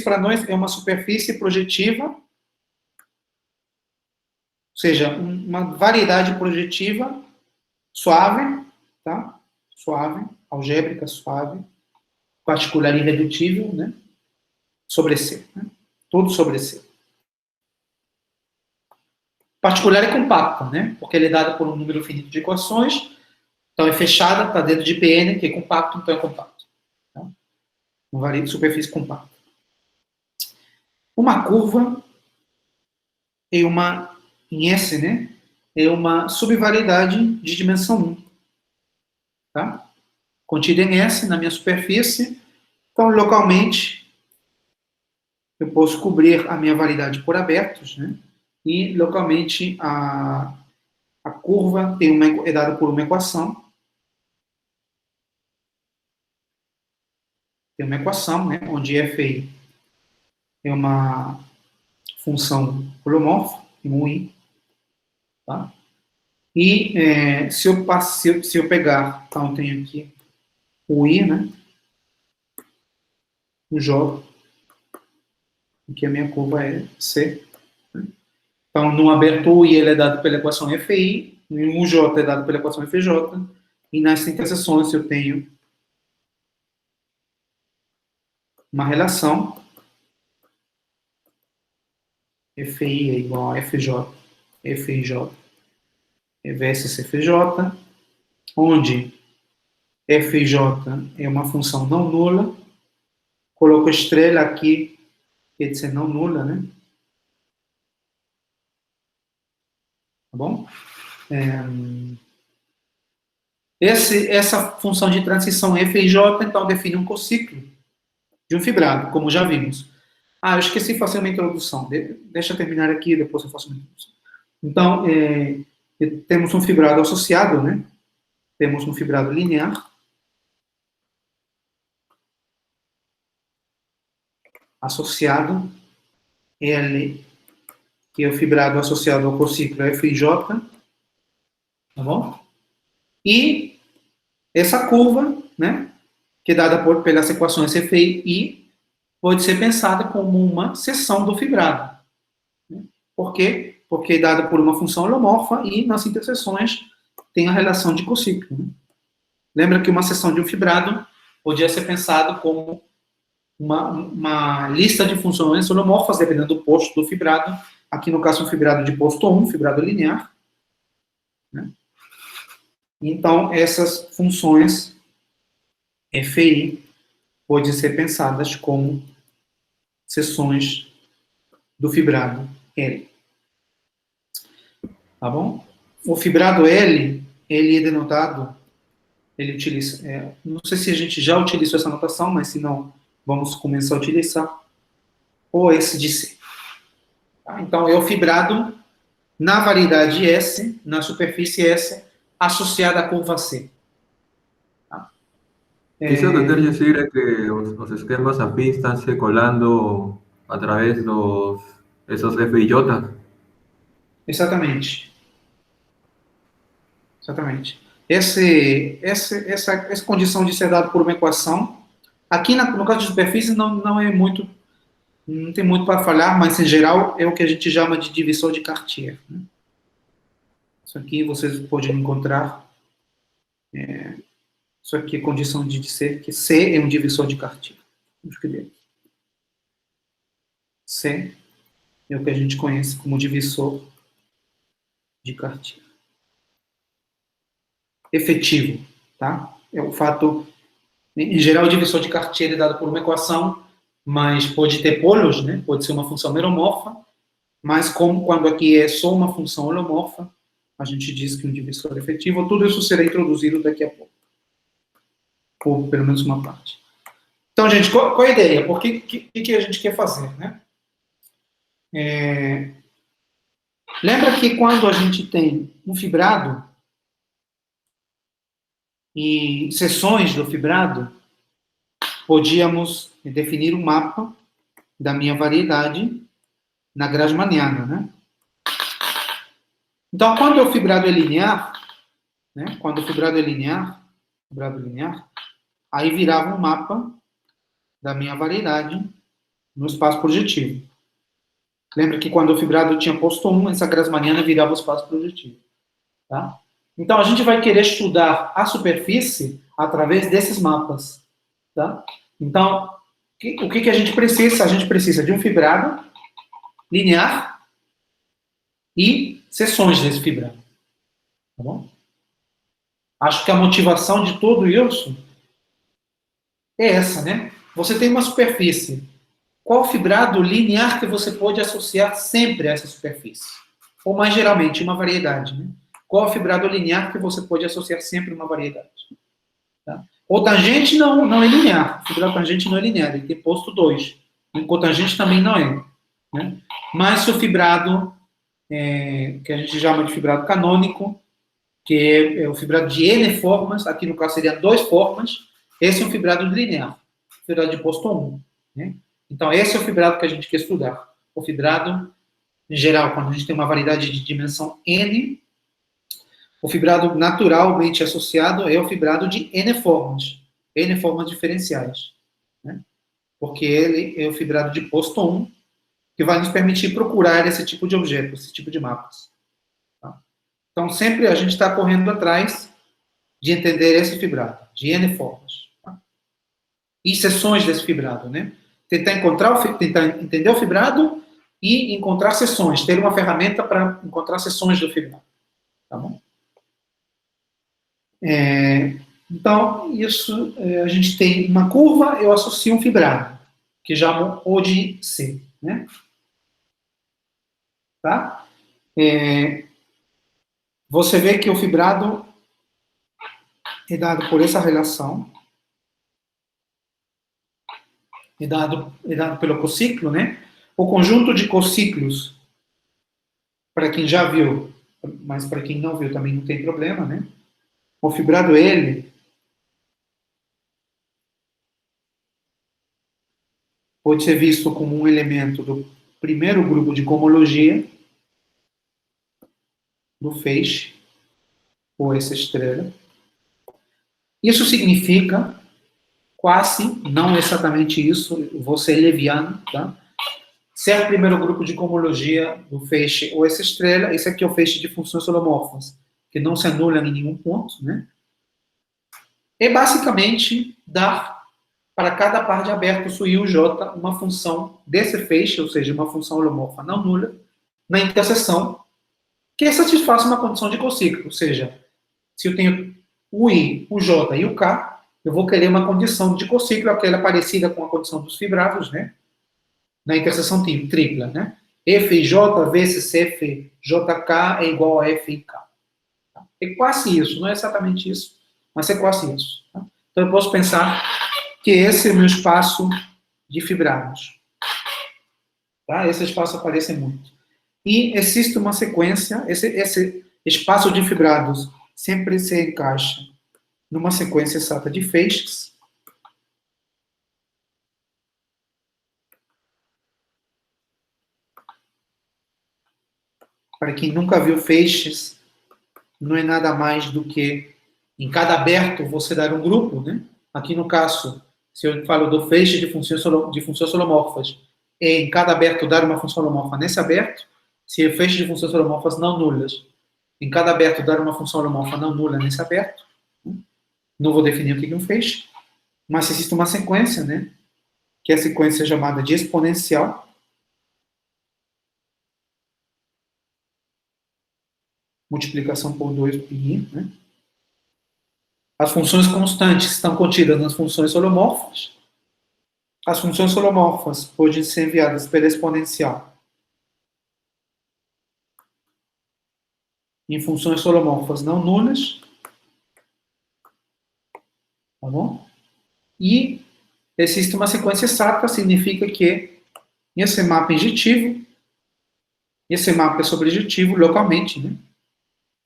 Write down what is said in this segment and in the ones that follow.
para nós é uma superfície projetiva, ou seja, uma variedade projetiva suave, tá? Suave, algébrica, suave, particular irredutível, né? Sobre C, né? Tudo sobre C. Particular é compacta, né? Porque ele é dado por um número finito de equações, então é fechada, está dentro de Pn, que é compacto, então é compacto. Tá? Uma variedade de superfície compacta. Uma curva é em S, né? É uma subvariedade de dimensão 1. Tá? Contida em S, na minha superfície. Então, localmente, eu posso cobrir a minha variedade por abertos, né? E, localmente, a curva é dada por uma equação. Tem uma equação, né? Onde Fi é uma função holomorfa, i. Tá? E se eu pegar, então eu tenho aqui o i, né? O J, que a minha curva é C. Então, no aberto o i ele é dado pela equação Fi, no J é dado pela equação Fj, e nas interseções eu tenho uma relação Fi é igual a Fj, Fij, versus Fj, onde Fij é uma função não nula, coloco estrela aqui, quer dizer não nula, né? Tá bom? Essa função de transição Fij, então, define um cociclo de um fibrado, como já vimos. Eu esqueci de fazer uma introdução. Deixa eu terminar aqui, depois eu faço uma introdução. Então, temos um fibrado associado, né? Temos um fibrado linear. Associado. L, que é o fibrado associado ao cociclo Fij. Tá bom? E essa curva, né? Que é dada pelas equações Fi e pode ser pensada como uma seção do fibrado. Por quê? Porque é dada por uma função holomorfa e nas interseções tem a relação de cociclo. Né? Lembra que uma seção de um fibrado podia ser pensado como uma lista de funções holomorfas, dependendo do posto do fibrado. Aqui, no caso, um fibrado de posto 1, fibrado linear. Né? Então, essas funções Fi podem ser pensadas como seções do fibrado L. Tá bom? O fibrado L, ele é denotado, ele utiliza, não sei se a gente já utilizou essa notação, mas se não, vamos começar a utilizar o S de C. Tá? Então, é o fibrado na variedade S, na superfície S, associada à curva C. Tá? Isso que quer dizer é que os esquemas afins estão se colando através desses FIJ? Exatamente. Exatamente. Essa condição de ser dado por uma equação, aqui no caso de superfície não é muito, não tem muito para falar, mas em geral é o que a gente chama de divisor de Cartier. Né? Isso aqui vocês podem encontrar. Isso aqui é condição de dizer que C é um divisor de Cartier. Vamos escrever. C é o que a gente conhece como divisor de Cartier. Efetivo, tá? É o fato, em geral, o divisor de Cartier é dado por uma equação, mas pode ter polos, né? Pode ser uma função meromorfa, mas como quando aqui é só uma função holomorfa, a gente diz que um divisor é efetivo. Tudo isso será introduzido daqui a pouco, por pelo menos uma parte. Então, gente, qual é a ideia? Por que a gente quer fazer, né? Lembra que quando a gente tem um fibrado e seções do fibrado, podíamos definir um mapa da minha variedade na Grassmanniana, né? Então, quando o fibrado é linear, né? Quando o fibrado é linear, aí virava um mapa da minha variedade no espaço projetivo. Lembra que quando o fibrado tinha posto 1, essa Grassmanniana virava o espaço projetivo. Tá? Então, a gente vai querer estudar a superfície através desses mapas. Tá? Então, o que a gente precisa? A gente precisa de um fibrado linear e seções desse fibrado. Tá bom? Acho que a motivação de tudo isso é essa, né? Você tem uma superfície. Qual fibrado linear que você pode associar sempre a essa superfície? Ou mais geralmente, uma variedade, né? Qual fibrado linear que você pode associar sempre a uma variedade? Tá? O tangente não é linear. O fibrado tangente não é linear, ele tem posto 2. O cotangente também não é. Né? Mas o fibrado, que a gente chama de fibrado canônico, que é o fibrado de N formas, aqui no caso seriam 2 formas, esse é um fibrado linear, fibrado de posto 1. Né? Então, esse é o fibrado que a gente quer estudar. O fibrado, em geral, quando a gente tem uma variedade de dimensão N, o fibrado naturalmente associado é o fibrado de N formas diferenciais. Né? Porque ele é o fibrado de posto 1, que vai nos permitir procurar esse tipo de objeto, esse tipo de mapas. Tá? Então, sempre a gente está correndo atrás de entender esse fibrado, de N formas. Tá? E seções desse fibrado, né? Tentar entender o fibrado e encontrar seções, ter uma ferramenta para encontrar seções do fibrado. Tá bom? Então, isso, a gente tem uma curva, eu associo um fibrado, que chamo O de C. Né? Tá? Você vê que o fibrado é dado por essa relação, é dado pelo cociclo, né? O conjunto de cociclos, para quem já viu, mas para quem não viu também não tem problema, né? O fibrado L pode ser visto como um elemento do primeiro grupo de cohomologia do feixe, ou essa estrela. Isso significa, quase, não exatamente isso, vou ser leviano, tá? Ser o primeiro grupo de cohomologia do feixe ou essa estrela, esse aqui é o feixe de funções holomorfas, que não se anulam em nenhum ponto, né? É basicamente dar para cada par de aberto su e o j uma função desse feixe, ou seja, uma função holomorfa não nula, na interseção, que satisfaça uma condição de cociclo, ou seja, se eu tenho o i, o j e o k, eu vou querer uma condição de cociclo, aquela parecida com a condição dos fibrados, né? Na interseção tripla, né? F e J vezes F JK é igual a F e K. É quase isso, não é exatamente isso, mas é quase isso. Tá? Então eu posso pensar que esse é o meu espaço de fibrados. Tá? Esse espaço aparece muito. E existe uma sequência, esse espaço de fibrados sempre se encaixa numa sequência exata de feixes. Para quem nunca viu feixes, não é nada mais do que em cada aberto você dar um grupo, né? Aqui no caso, se eu falo do feixe de funções holomorfas, é em cada aberto dar uma função holomorfa nesse aberto. Se é feixe de funções holomorfas não nulas, em cada aberto dar uma função holomorfa não nula nesse aberto. Não vou definir o que é um feixe, mas existe uma sequência, né? Que é a sequência chamada de exponencial. Multiplicação por 2 π, né? As funções constantes estão contidas nas funções holomorfas. As funções holomorfas podem ser enviadas pela exponencial em funções holomorfas não nulas. Tá bom? E existe uma sequência exata, significa que esse mapa é injetivo, esse mapa é sobrejetivo localmente, né?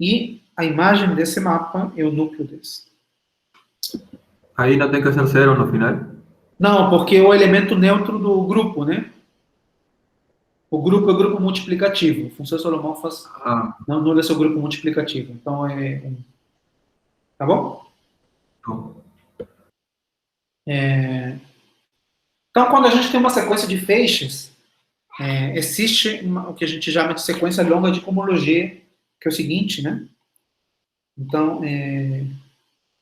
E a imagem desse mapa é o núcleo desse. Ahí no tem que ser cero no final. Não, porque é o elemento neutro do grupo, né? O grupo é o grupo multiplicativo. Funções holomorfas não nulas é o grupo multiplicativo. Então é 1. Tá bom? No. Então, quando a gente tem uma sequência de feixes, existe o que a gente chama de sequência longa de cohomologia, que é o seguinte, né? Então,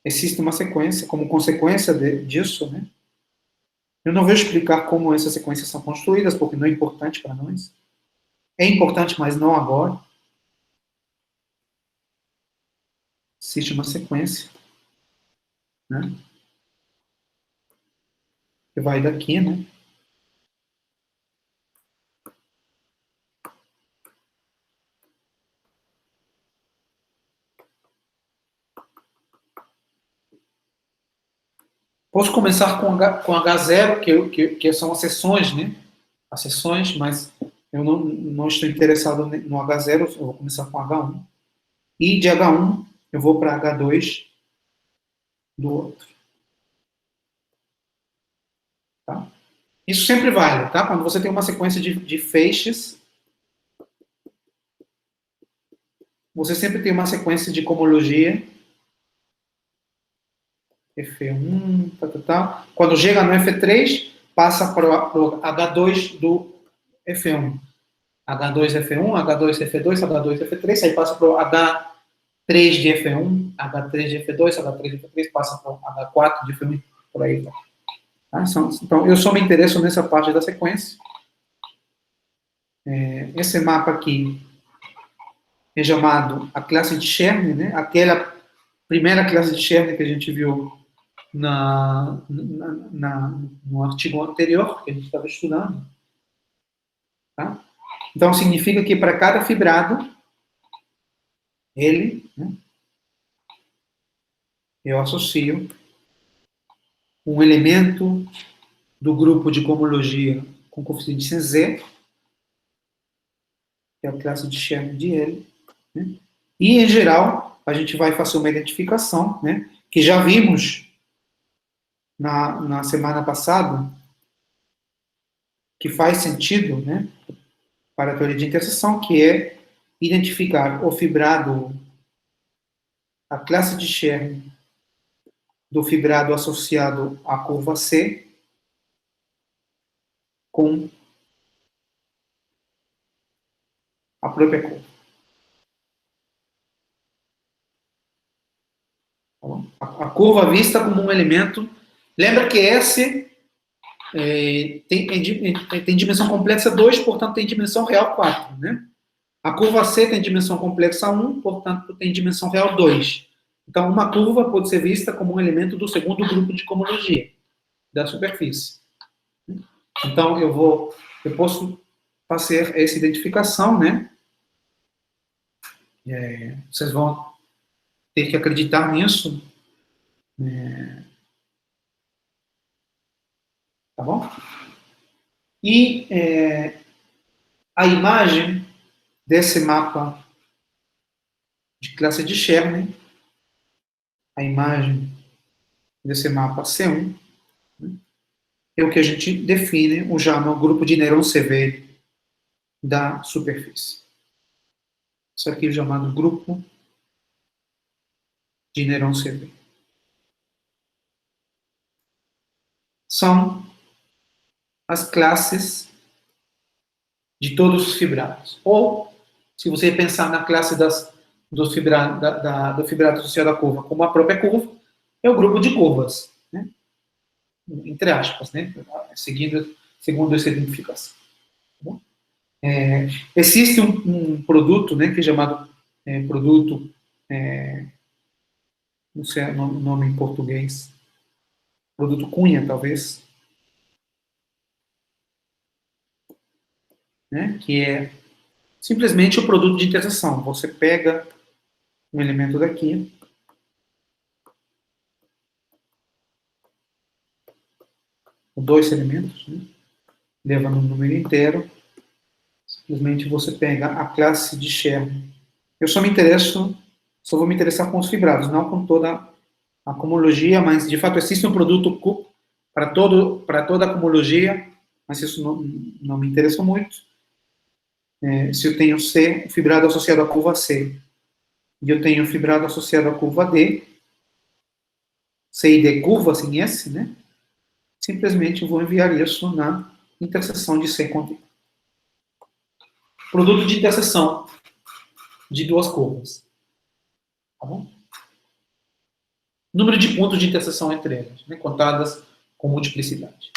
existe uma sequência, como consequência disso, né? Eu não vou explicar como essas sequências são construídas, porque não é importante para nós. É importante, mas não agora. Existe uma sequência, né? Que vai daqui, né? Posso começar com H0, que são as seções, né? As seções, mas eu não estou interessado no H0, eu vou começar com H1. E de H1, eu vou para H2 do outro. Tá? Isso sempre vale, tá? Quando você tem uma sequência de feixes, você sempre tem uma sequência de cohomologia. F1, tá. Quando chega no F3, passa para o H2 do F1. H2 F1, H2 F2, H2 F3, aí passa para o H3 de F1, H3 de F2, H3 de F3, passa para o H4 de F1, por aí. Tá? Então, eu só me interesso nessa parte da sequência. Esse mapa aqui é chamado a classe de Chern, né? Aquela primeira classe de Chern que a gente viu no artigo anterior, que a gente estava estudando. Tá? Então, significa que para cada fibrado, né, eu associo um elemento do grupo de cohomologia com coeficiente Z, que é a classe de Chern de L, né? E, em geral, a gente vai fazer uma identificação, né, que já vimos na semana passada, que faz sentido, né, para a teoria de interseção, que é identificar o fibrado, a classe de Chern do fibrado associado à curva C com a própria curva. A curva vista como um elemento. Lembra que S tem dimensão complexa 2, portanto tem dimensão real 4. Né? A curva C tem dimensão complexa 1, portanto tem dimensão real 2. Então, uma curva pode ser vista como um elemento do segundo grupo de cohomologia da superfície. Então, eu posso fazer essa identificação, né? Vocês vão ter que acreditar nisso. Tá bom? E a imagem desse mapa de classe de Chern, a imagem desse mapa C1, né, é o que a gente define, ou chama o grupo de Néron-Severi da superfície. Isso aqui é chamado grupo de Néron-Severi. São as classes de todos os fibrados. Ou, se você pensar na classe do fibrado associado à curva como a própria curva, é o grupo de curvas, né? Entre aspas, né? Segundo essa identificação. Tá bom? Existe um produto, né, que é chamado produto, não sei o nome em português, produto Cunha, talvez, né, que é simplesmente o produto de interseção. Você pega um elemento daqui, dois elementos, né, levando um número inteiro, simplesmente você pega a classe de Chern. Eu só vou me interessar com os fibrados, não com toda a cohomologia, mas de fato existe um produto para toda a cohomologia, mas isso não me interessa muito. Se eu tenho C, o fibrado associado à curva C, e eu tenho o fibrado associado à curva D, C e D curva, sem S, né? simplesmente vou enviar isso na interseção de C com D. Produto de interseção de duas curvas. Tá bom? Número de pontos de interseção entre elas, né, contadas com multiplicidade.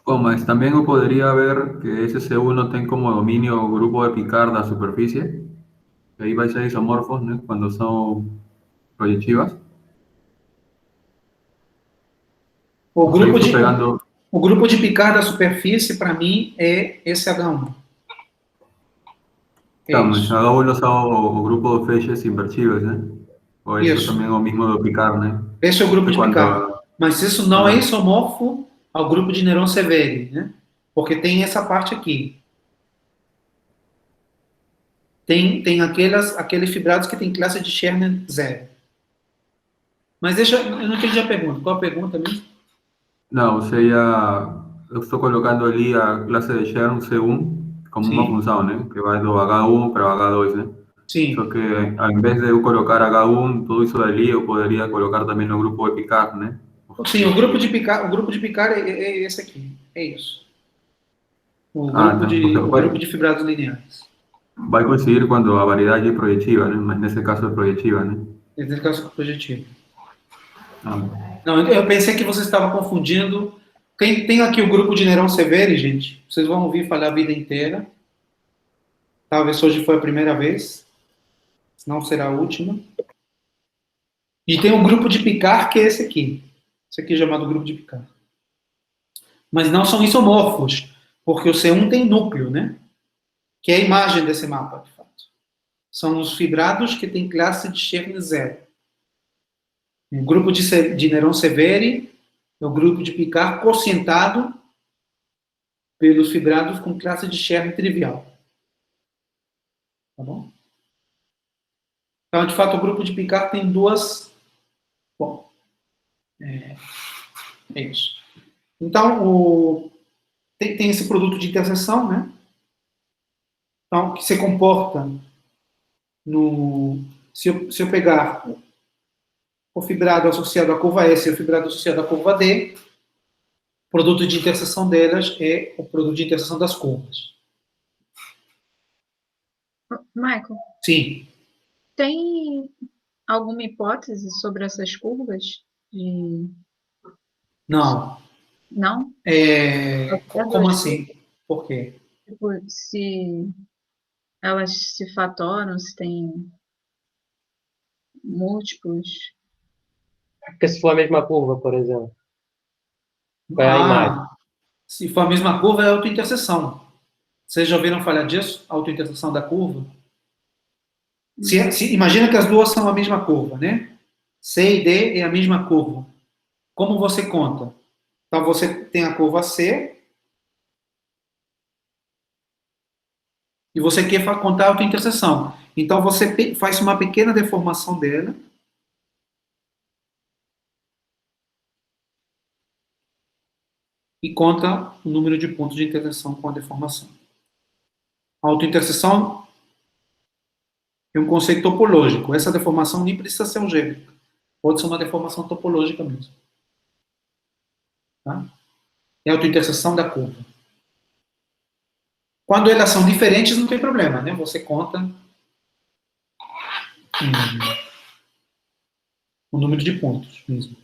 Mas también eu poderia ver que ese C1 tem como dominio o grupo de Picard da superfície, que aí vai ser isomorfos, né, quando são projetivas. O O sea, grupo eu estou de, pegando... o grupo de Picard da superfície, para mim, é esse H1. É Tá, mas isso. H1 são o grupo de feixes invertíveis, né? Ou isso Isso. também é o mesmo do Picard, né? Esse é o grupo Que de quando... Picard. Mas isso não é isomorfo ao grupo de Néron-Severi, né? Porque tem essa parte aqui. Tem aqueles fibrados que tem classe de Scherner 0. Mas eu não entendi a pergunta. Qual a pergunta mesmo? Não, ou seja, eu estou colocando ali a classe de Chern C1 como uma Sim, função, né? Que vai do H1 para o H2, né? Só sim. que ao invés de eu colocar H1, tudo isso dali, eu poderia colocar também no grupo de Picard, né? Sim, o grupo de Picard é esse aqui. É isso. O Ah, grupo tá. de, Porque o grupo de fibrados lineares. vai coincidir quando a variedade é projetiva, né? Mas nesse caso é projetiva, né? Esse caso projetivo. Ah, Não, eu pensei que você estava confundindo. Tem aqui o grupo de Néron-Severi, gente. Vocês vão ouvir falar a vida inteira. Talvez hoje foi a primeira vez. Não será a última. E tem um grupo de Picard, que é esse aqui. Esse aqui é chamado grupo de Picard. Mas não são isomorfos, porque o C1 tem núcleo, né? Que é a imagem desse mapa, de fato. São os fibrados que têm classe de Chern 0. O grupo de Néron-Severi é o grupo de Picard quocientado pelos fibrados com classe de Chern trivial. Tá bom? Então, de fato, o grupo de Picard tem duas... Bom, é isso. Então, tem esse produto de interseção, né? Então, que se comporta no... Se eu pegar o fibrado associado à curva S e o fibrado associado à curva D, o produto de interseção delas é o produto de interseção das curvas. Michael, Sim. tem alguma hipótese sobre essas curvas? Não. Não? Como assim? Por quê? Tipo, se elas se fatoram, se tem múltiplos. Porque se for a mesma curva, por exemplo, qual é a imagem? Se for a mesma curva, é autointerseção. Vocês já ouviram falar disso? Autointerseção da curva? Imagina que as duas são a mesma curva, né? C e D é a mesma curva. Como você conta? Então, você tem a curva C e você quer contar a autointerseção. Então, você faz uma pequena deformação dela. E conta o número de pontos de interseção com a deformação. A autointerseção é um conceito topológico. Essa deformação nem precisa ser algébrica. Pode ser uma deformação topológica mesmo. Tá? É a autointerseção da curva. Quando elas são diferentes, não tem problema, né? Você conta o número de pontos mesmo.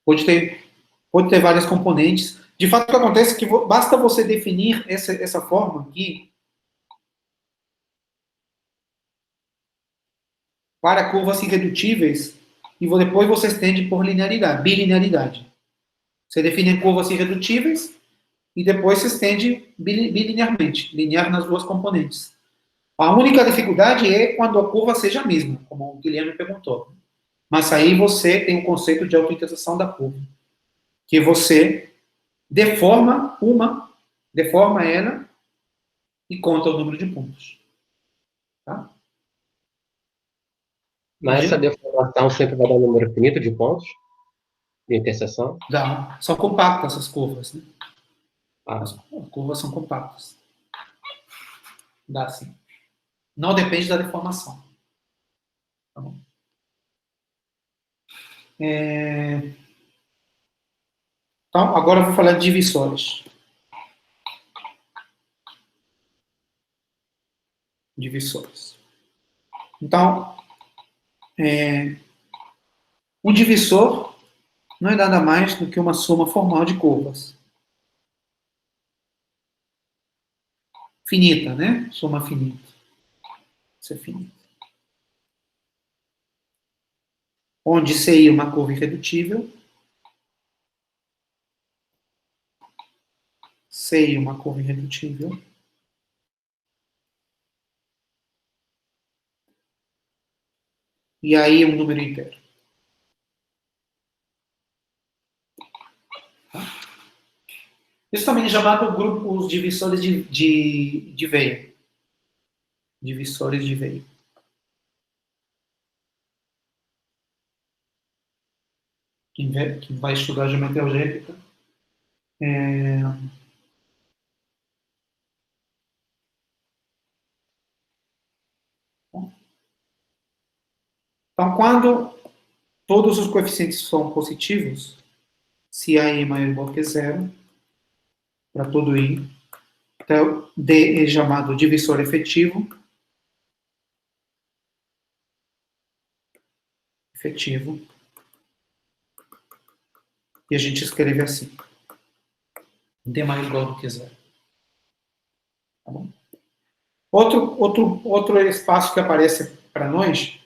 Pode ter várias componentes. De fato, o que acontece é que basta você definir essa forma aqui para curvas irredutíveis e depois você estende por linearidade, bilinearidade. Você define curvas irredutíveis e depois se estende bilinearmente, linear nas duas componentes. A única dificuldade é quando a curva seja a mesma, como o Guilherme perguntou. Mas aí você tem o conceito de autointerseção da curva, que você deforma ela e conta o número de pontos. Tá? Mas essa deformação sempre vai dar um número finito de pontos de interseção? Dá. São compactas essas curvas, né? Ah. As curvas são compactas. Dá sim. Não depende da deformação. Tá bom? Então, agora eu vou falar de divisores. Divisores. Então, um divisor não é nada mais do que uma soma formal de curvas. Finita, né? Soma finita. Isso é finito. Onde CI é uma curva irredutível. CI é uma curva irredutível. E aí um número inteiro. Isso também é chamado grupo, os divisores de veia. Divisores de veia. Quem vai estudar geometria algébrica. Então, quando todos os coeficientes são positivos, se A é maior ou igual que zero, para todo I, então D é chamado divisor efetivo. E a gente escreve assim. D maior ou igual do que zero. Tá bom? Outro espaço que aparece para nós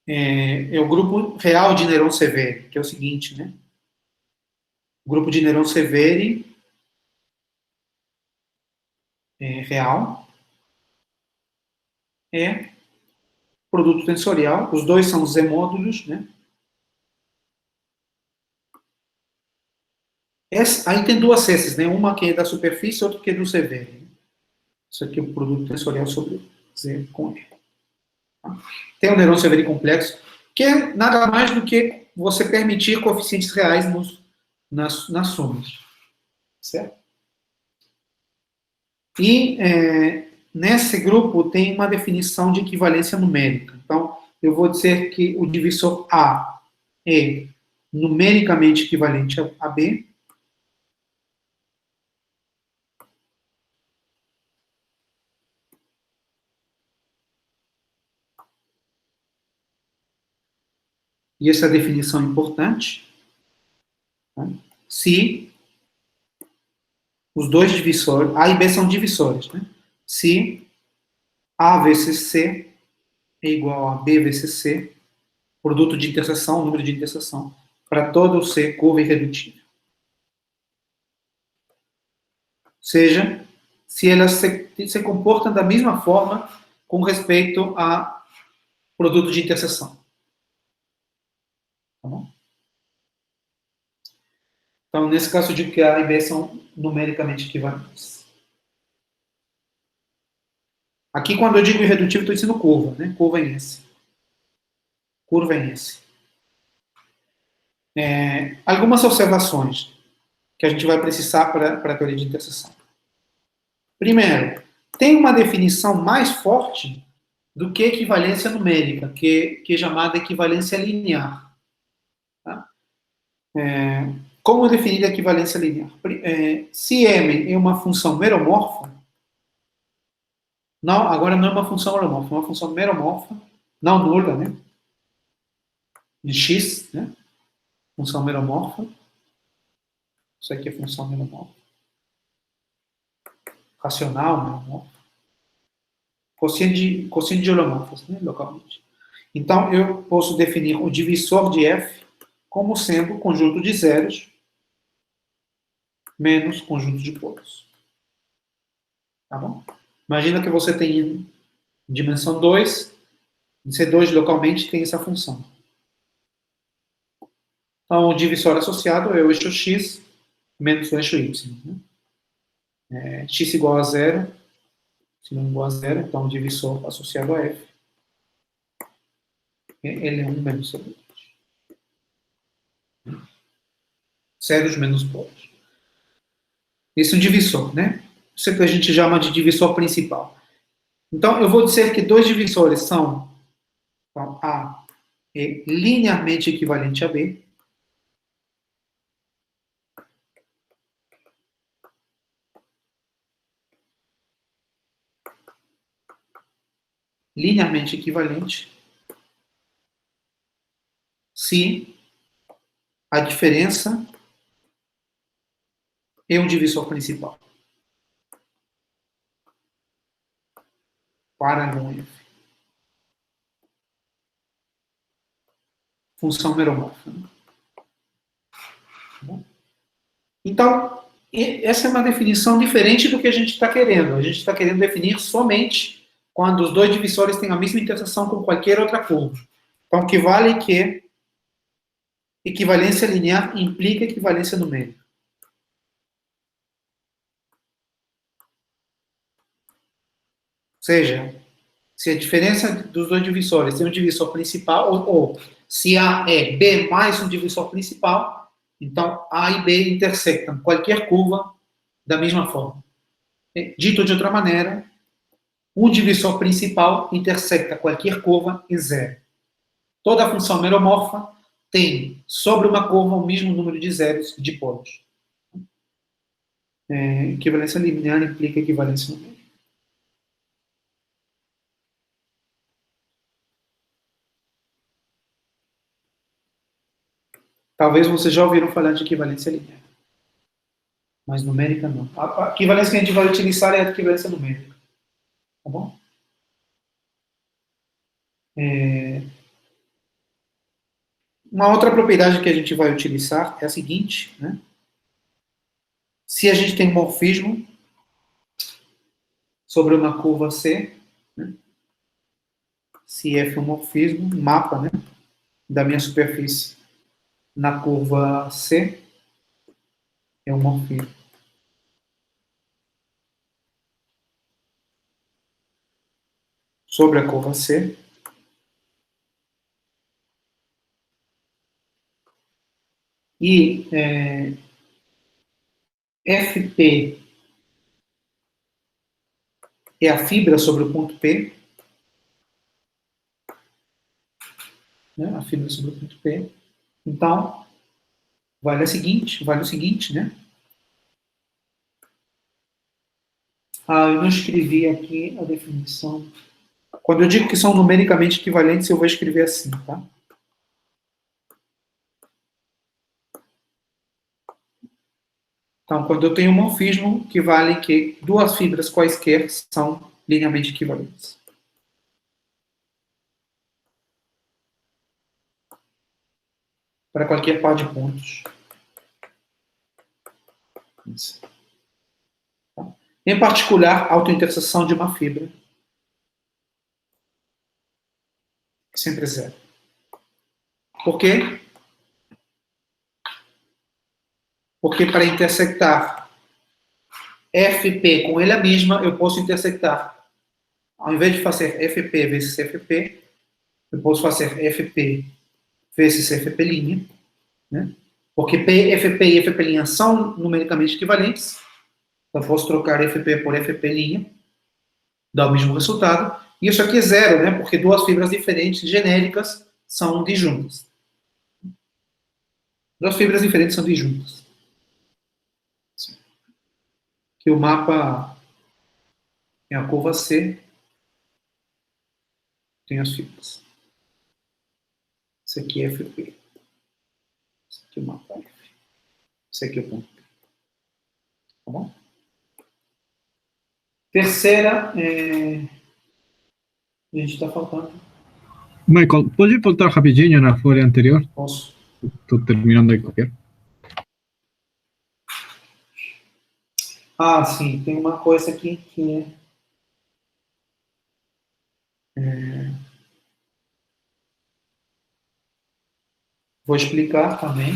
é o grupo real de Néron-Severi, que é o seguinte, né? O grupo de Néron-Severi real é produto tensorial. Os dois são Z-módulos, né? Aí tem duas esses, né? Uma que é da superfície, outra que é do Severi. Isso aqui é o produto tensorial sobre Z com E. Tem o Néron-Severi complexo, que é nada mais do que você permitir coeficientes reais nas somas. Certo? E nesse grupo tem uma definição de equivalência numérica. Então, eu vou dizer que o divisor A é numericamente equivalente a B. E essa definição é importante. Tá? Se os dois divisores, A e B são divisores, né? Se A vezes C é igual a B vezes C, produto de interseção, número de interseção, para todo C curva irredutível. Ou seja, se elas se comportam da mesma forma com respeito a produto de interseção. Tá bom? Então, nesse caso, eu digo que A e B são numericamente equivalentes. Aqui, quando eu digo irredutível, estou dizendo curva, né? Curva em S. Curva em S. Algumas observações que a gente vai precisar para a teoria de interseção. Primeiro, tem uma definição mais forte do que equivalência numérica, que é chamada equivalência linear. Tá? Como definir a equivalência linear? Se M é uma função meromorfa, não, agora não é uma função meromorfa, é uma função meromorfa, não nula, né? De X, né? Função meromorfa. Isso aqui é função meromorfa. Racional meromorfa. Quociente de holomorfos, né? Localmente. Então, eu posso definir o divisor de F como sendo o conjunto de zeros menos conjunto de polos. Tá bom? Imagina que você tem dimensão 2, em C2 localmente tem essa função. Então, o divisor associado é o eixo x menos o eixo y. Né? X igual a 0, y igual a 0, então o divisor associado a f é L1 menos C2. Zeros menos polos. Esse é um divisor, né? Isso é que a gente chama de divisor principal. Então, eu vou dizer que dois divisores são, então, A é linearmente equivalente a B, linearmente equivalente se a diferença é um divisor principal. Parágrafo F. Função meromorfa. Então, essa é uma definição diferente do que a gente está querendo. A gente está querendo definir somente quando os dois divisores têm a mesma interseção com qualquer outra curva. Então, que vale que equivalência linear implica equivalência numérica. Ou seja, se a diferença dos dois divisores tem um divisor principal, ou se A é B mais um divisor principal, então A e B intersectam qualquer curva da mesma forma. Dito de outra maneira, um divisor principal intersecta qualquer curva em zero. Toda função meromorfa tem sobre uma curva o mesmo número de zeros de polos. Equivalência linear implica equivalência numérica. Talvez vocês já ouviram falar de equivalência linear. Mas numérica não. A equivalência que a gente vai utilizar é a equivalência numérica. Tá bom? Uma outra propriedade que a gente vai utilizar é a seguinte, né? Se a gente tem um morfismo sobre uma curva C, né? Se F é um morfismo, um mapa, né, da minha superfície na curva C, é um morfismo. Sobre a curva C, e FP é a fibra sobre o ponto P, né, a fibra sobre o ponto P. Então, vale o seguinte, né? Eu não escrevi aqui a definição. Quando eu digo que são numericamente equivalentes, eu vou escrever assim, tá? Então, quando eu tenho um morfismo, que vale que duas fibras quaisquer são linearmente equivalentes. Para qualquer par de pontos. Isso. Em particular, a autointerseção de uma fibra. Sempre zero. Por quê? Porque para intersectar FP com ela mesma, eu posso intersectar. Ao invés de fazer FP vezes FP, eu posso fazer FP vezes FP', né? Porque FP e FP' são numericamente equivalentes. Então, eu posso trocar FP por FP', dá o mesmo resultado. E isso aqui é zero, né? Porque duas fibras diferentes, genéricas, são disjuntas. Duas fibras diferentes são disjuntas. Que o mapa é a curva C, tem as fibras. Esse aqui é FP. Esse aqui é o mapa F. Esse aqui é o ponto P. Tá bom? Terceira, a gente está faltando. Michael, pode voltar rapidinho na folha anterior? Posso. Estou terminando de copiar. Sim, tem uma coisa aqui que vou explicar também.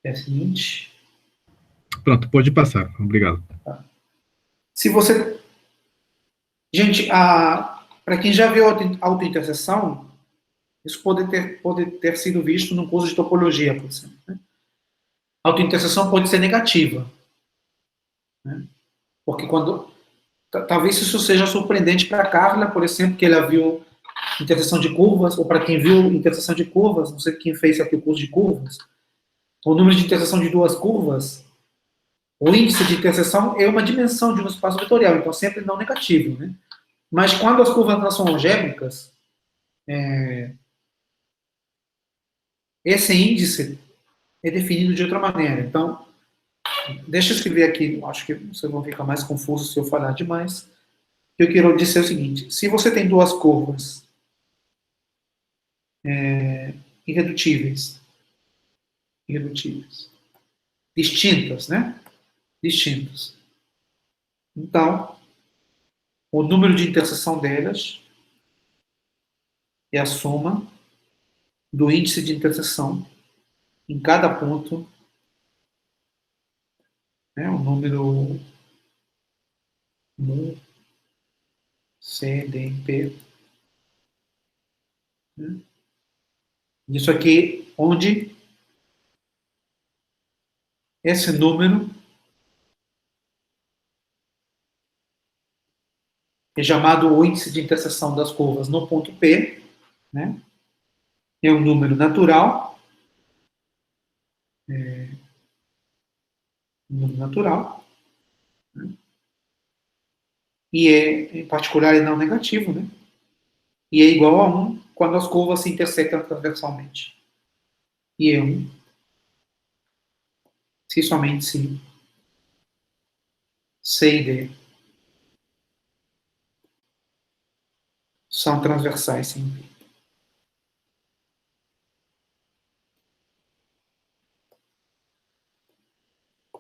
É a seguinte. Pronto, pode passar. Obrigado. Se você... Gente, para quem já viu autointerseção, isso pode ter sido visto no curso de topologia, por exemplo. Né? Autointerseção pode ser negativa. Né? Porque quando... Talvez isso seja surpreendente para a Carla, por exemplo, que ela viu interseção de curvas, ou para quem viu interseção de curvas, não sei quem fez aqui o curso de curvas, o número de interseção de duas curvas, o índice de interseção é uma dimensão de um espaço vetorial, então sempre não negativo, né? Mas quando as curvas não são algébricas, esse índice é definido de outra maneira. Então, deixa eu escrever aqui, acho que vocês vão ficar mais confusos se eu falar demais. O que eu quero dizer é o seguinte: se você tem duas curvas irredutíveis, distintas, né? Distintas. Então, o número de interseção delas é a soma do índice de interseção em cada ponto, né? O número mu, c, d, p. Né? Isso aqui, onde esse número é chamado o índice de interseção das curvas no ponto P, né? É um número natural, né? E em particular, é não negativo, né? E é igual a 1 quando as curvas se intersectam transversalmente. E é 1 se somente se C e D são transversais sempre.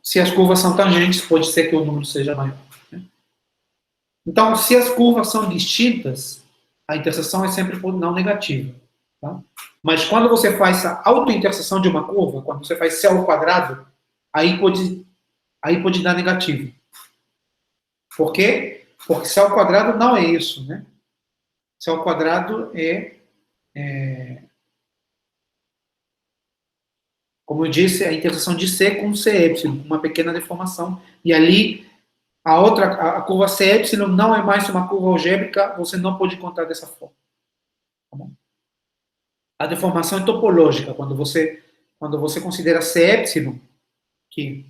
Se as curvas são tangentes, pode ser que o número seja maior. Né? Então, se as curvas são distintas, a interseção é sempre não negativa. Tá? Mas quando você faz a autointerseção de uma curva, quando você faz C ao quadrado, aí pode dar negativo. Por quê? Porque C ao quadrado não é isso, né? C ao quadrado como eu disse, a interseção de C com CY, uma pequena deformação. E ali, a curva CY não é mais uma curva algébrica, você não pode contar dessa forma. Tá bom? A deformação é topológica, quando você considera CY, que,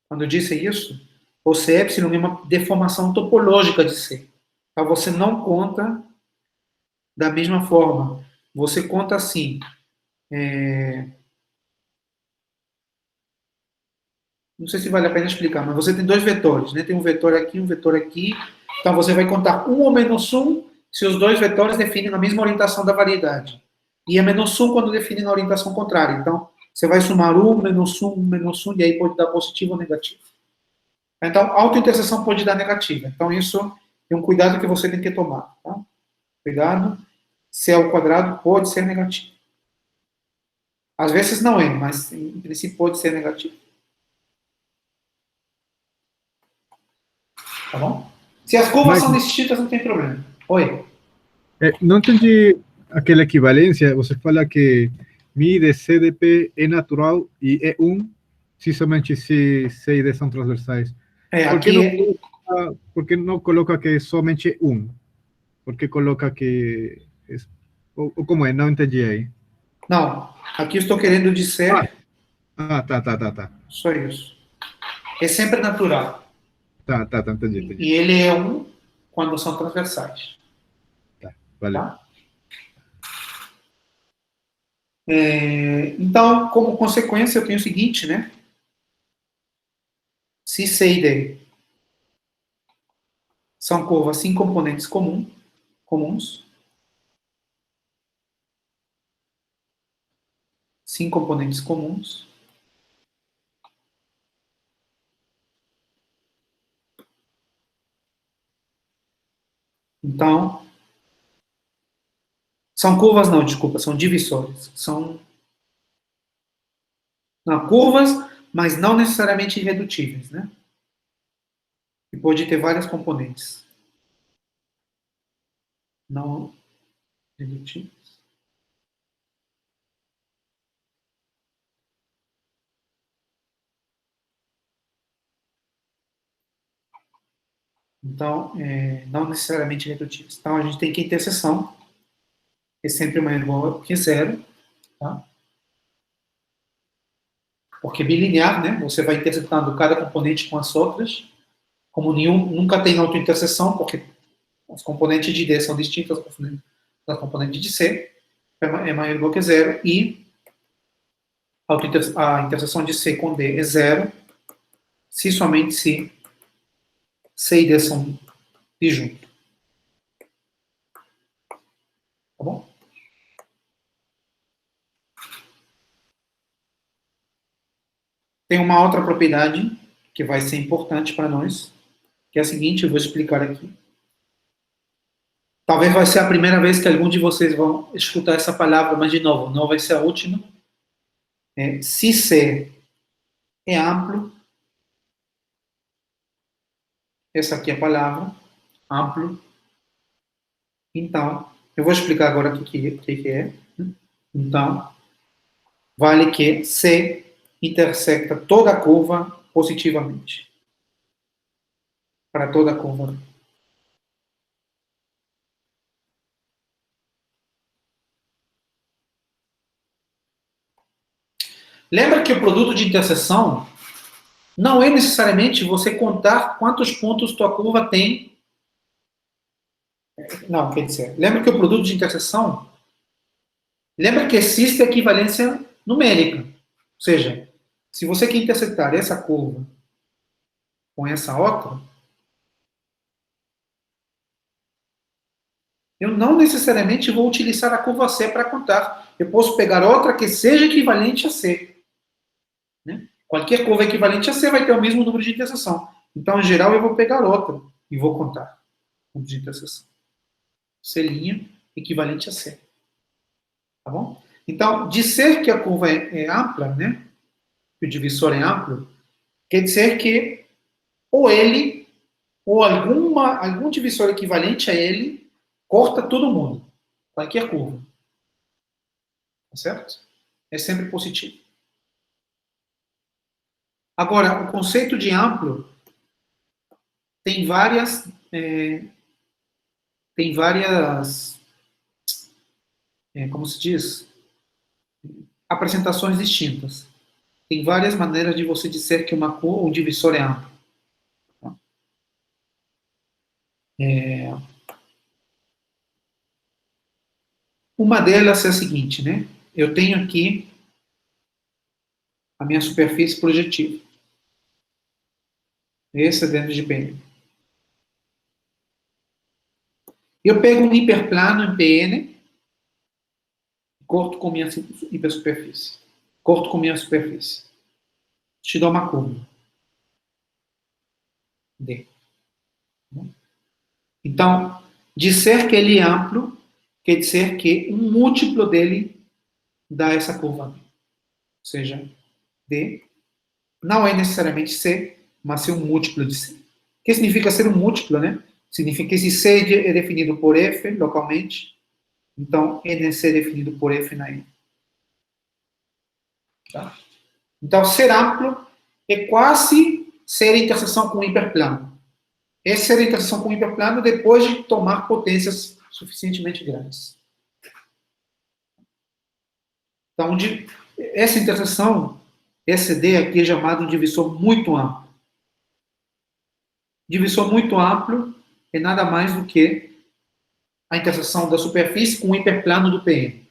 quando eu disse isso, o CY é uma deformação topológica de C. Então, você não conta da mesma forma. Você conta assim, não sei se vale a pena explicar, mas você tem dois vetores, né? Tem um vetor aqui, um vetor aqui. Então, você vai contar 1 ou menos 1 se os dois vetores definem a mesma orientação da variedade. E é menos 1 quando definem a orientação contrária. Então, você vai somar 1, menos 1, e aí pode dar positivo ou negativo. Então, autointerseção pode dar negativa. Então, isso é um cuidado que você tem que tomar. Tá? Cuidado. C ao quadrado pode ser negativo. Às vezes não é, mas em princípio pode ser negativo. Tá bom? Se as curvas são distintas, não tem problema. Oi? Não entendi aquela equivalência. Você fala que mi de CDP é natural e é 1 se somente se C e D são transversais. Por que não coloca que somente 1? Por que coloca que... Ou como é? Não entendi aí. Não, aqui eu estou querendo dizer... Tá. Só isso. É sempre natural. Tá, entendi. E ele é 1 quando são transversais. Tá, valeu. Tá? Então, como consequência, eu tenho o seguinte, né? Se C e D são curvas sem componentes comuns, sem componentes comuns, então, são curvas não, desculpa, são divisórias. São curvas, mas não necessariamente irredutíveis, né? E pode ter várias componentes. Não irredutíveis. Então, não necessariamente irredutíveis. Então, a gente tem que interseção, é sempre maior que zero, tá? Porque é bilinear, né? Você vai interceptando cada componente com as outras. Como nenhum nunca tem autointerseção, porque as componentes de D são distintas das componentes de C, é maior ou igual que zero, e a interseção de C com D é zero, se somente se C e D são disjuntos. Tá bom? Tem uma outra propriedade que vai ser importante para nós, que é a seguinte, eu vou explicar aqui. Talvez vai ser a primeira vez que algum de vocês vão escutar essa palavra, mas de novo, não vai ser a última. Se C é amplo, essa aqui é a palavra, amplo. Então, eu vou explicar agora o que é. Então, vale que C intersecta toda a curva positivamente. Para toda a curva. Lembra que o produto de interseção não é necessariamente você contar quantos pontos tua curva tem. Não, quer dizer, lembra que o produto de interseção, lembra que existe equivalência numérica. Ou seja, se você quer intersetar essa curva com essa outra, eu não necessariamente vou utilizar a curva C para contar. Eu posso pegar outra que seja equivalente a C. Né? Qualquer curva equivalente a C vai ter o mesmo número de interseção. Então, em geral, eu vou pegar outra e vou contar o número de interseção. C' equivalente a C. Tá bom? Então, dizer que a curva é ampla, né? Que o divisor é amplo, quer dizer que ou ele, ou algum divisor equivalente a ele, corta todo mundo. Qualquer curva. Tá certo? É sempre positivo. Agora, o conceito de amplo tem várias como se diz, apresentações distintas. Tem várias maneiras de você dizer que um divisor é amplo. Uma delas é a seguinte, né? Eu tenho aqui a minha superfície projetiva. Esse é dentro de PN. Eu pego um hiperplano em PN, corto com minha hipersuperfície. Corto com minha superfície. Te dou uma curva. D. Então, dizer que ele é amplo quer dizer que um múltiplo dele dá essa curva. Ou seja, D não é necessariamente C, mas é um múltiplo de C. O que significa ser um múltiplo, né? Significa que esse C é definido por F localmente, então NC é definido por F na N. Tá? Então, ser amplo é quase ser interseção com hiperplano. É ser interseção com hiperplano depois de tomar potências suficientemente grandes. Então, essa interseção, esse D aqui é chamado de divisor muito amplo. Divisor muito amplo é nada mais do que a interseção da superfície com o hiperplano do PN.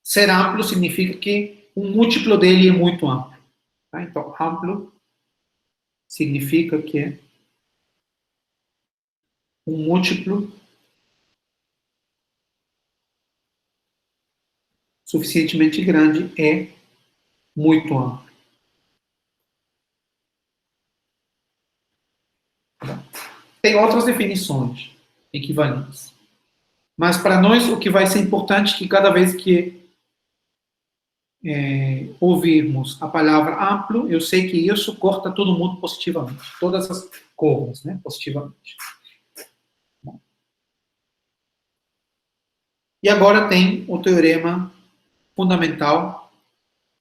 Ser amplo significa que um múltiplo dele é muito amplo. Tá? Então, amplo significa que um múltiplo suficientemente grande é muito amplo. Tem outras definições equivalentes. Mas para nós o que vai ser importante é que cada vez que ouvirmos a palavra amplo, eu sei que isso corta todo mundo positivamente. Todas as curvas, né? Positivamente. Bom. E agora tem o teorema fundamental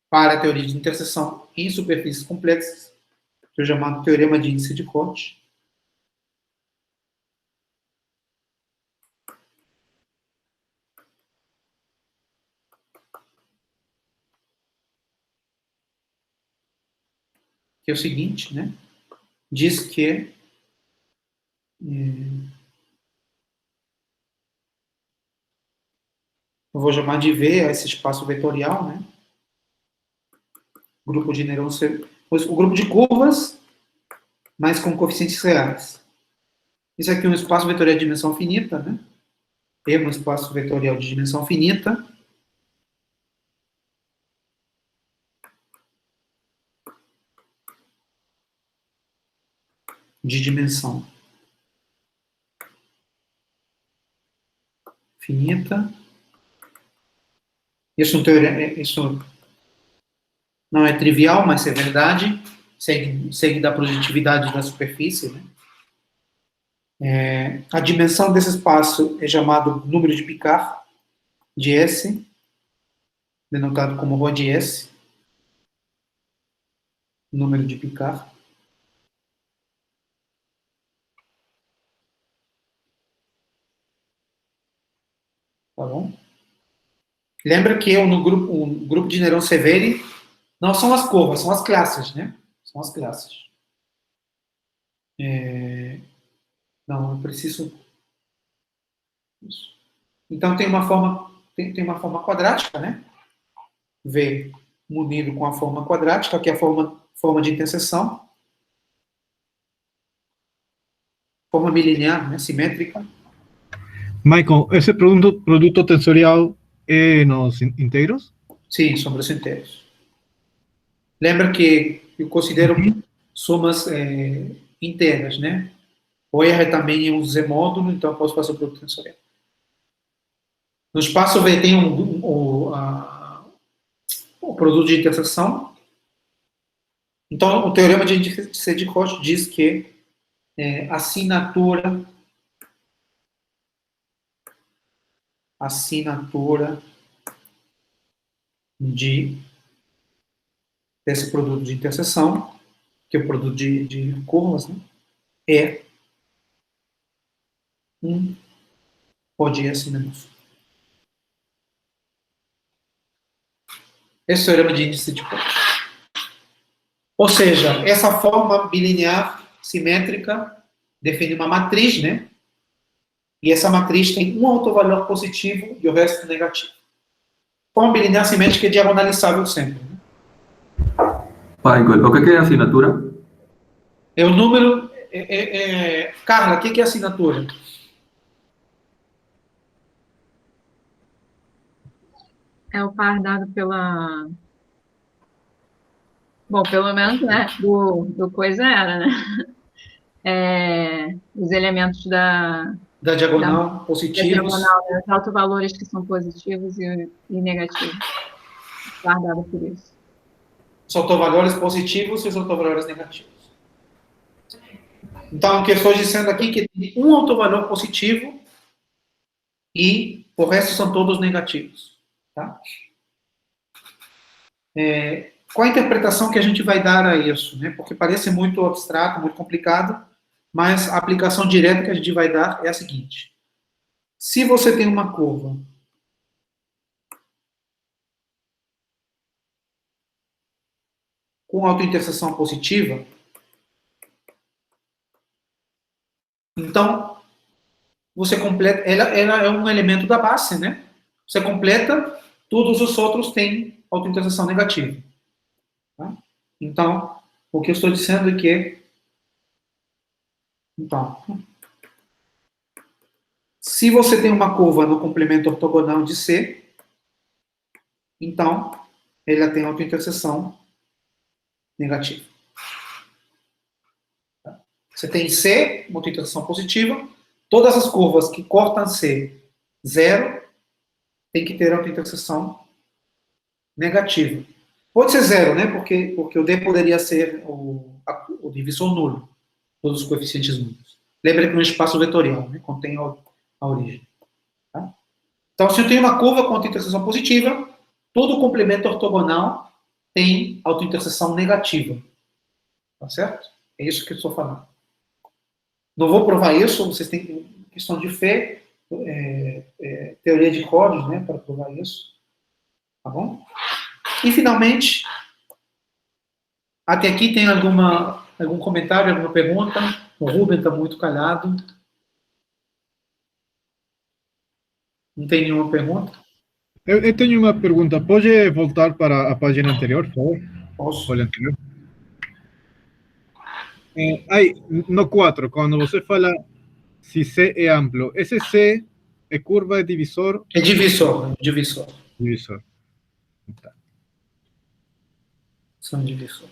para a teoria de interseção em superfícies complexas, que é o chamado teorema de índice de Cauchy. Que é o seguinte, né? Diz que eu vou chamar de V a esse espaço vetorial, né? Grupo de neurônios, o grupo de curvas, mas com coeficientes reais. Isso aqui é um espaço vetorial de dimensão finita, né? É um espaço vetorial de dimensão finita. De dimensão finita. Isso não é trivial, mas é verdade. Segue da projetividade da superfície, né? A dimensão desse espaço é chamado número de Picard, de S, denotado como ρ de S. Número de Picard. Tá bom? Lembra que no grupo de Néron-Severi não são as curvas, são as classes, né? São as classes. Não, eu preciso... Isso. Então, tem uma forma quadrática, né? V munido com a forma quadrática, que é a forma de interseção. Forma bilinear, né? Simétrica. Michael, esse produto tensorial é nos inteiros? Sim, sobre os inteiros. Lembra que eu considero somas inteiras, né? O R também é um Z módulo, então eu posso fazer o produto tensorial. No espaço V tem o produto de interseção. Então, o teorema de Seydic-Roche diz que a assinatura desse produto de interseção, que é o produto de curvas, né, é ρ de S menos. Esse é o teorema de índice de Seydic-Roche. Ou seja, essa forma bilinear simétrica define uma matriz, né? E essa matriz tem um autovalor positivo e o resto negativo. Forma bilinear simétrica é diagonalizável sempre. Né? Michael, o que é assinatura? É o número... Carla, o que é assinatura? É o par dado pela... Bom, pelo menos, né, do coisa era, né? Os elementos da diagonal positivos. Da diagonal, né? Os autovalores que são positivos e negativos. Par dado por isso. Os autovalores positivos e os autovalores negativos. Então, o que eu estou dizendo aqui é que tem um autovalor positivo e o resto são todos negativos. Tá? Qual a interpretação que a gente vai dar a isso? Né? Porque parece muito abstrato, muito complicado, mas a aplicação direta que a gente vai dar é a seguinte. Se você tem uma curva com autointerseção positiva, então, você completa, ela é um elemento da base, né? Você completa, todos os outros têm autointerseção negativa. Tá? Então, o que eu estou dizendo é que, então, se você tem uma curva no complemento ortogonal de C, então, ela tem autointerseção negativa. Você tem C, uma autointerseção positiva. Todas as curvas que cortam C, zero, tem que ter autointerseção negativa. Pode ser zero, né? Porque o D poderia ser o divisor nulo. Todos os coeficientes nulos. Lembra que no espaço vetorial, né? Contém a origem. Tá? Então, se eu tenho uma curva com autointerseção positiva, todo complemento ortogonal tem autointerseção negativa. Tá certo? É isso que eu estou falando. Não vou provar isso, vocês têm questão de fé, teoria de códigos, né, para provar isso. Tá bom? E, finalmente, até aqui tem algum comentário, alguma pergunta? O Ruben está muito calhado. Não tem nenhuma pergunta? Eu tenho uma pergunta. Pode voltar para a página anterior, por favor? Posso? Olha anterior. Aí, no 4, quando você fala se C é amplo, esse C é curva, é divisor? É divisor, divisor. Divisor. Tá. São divisor.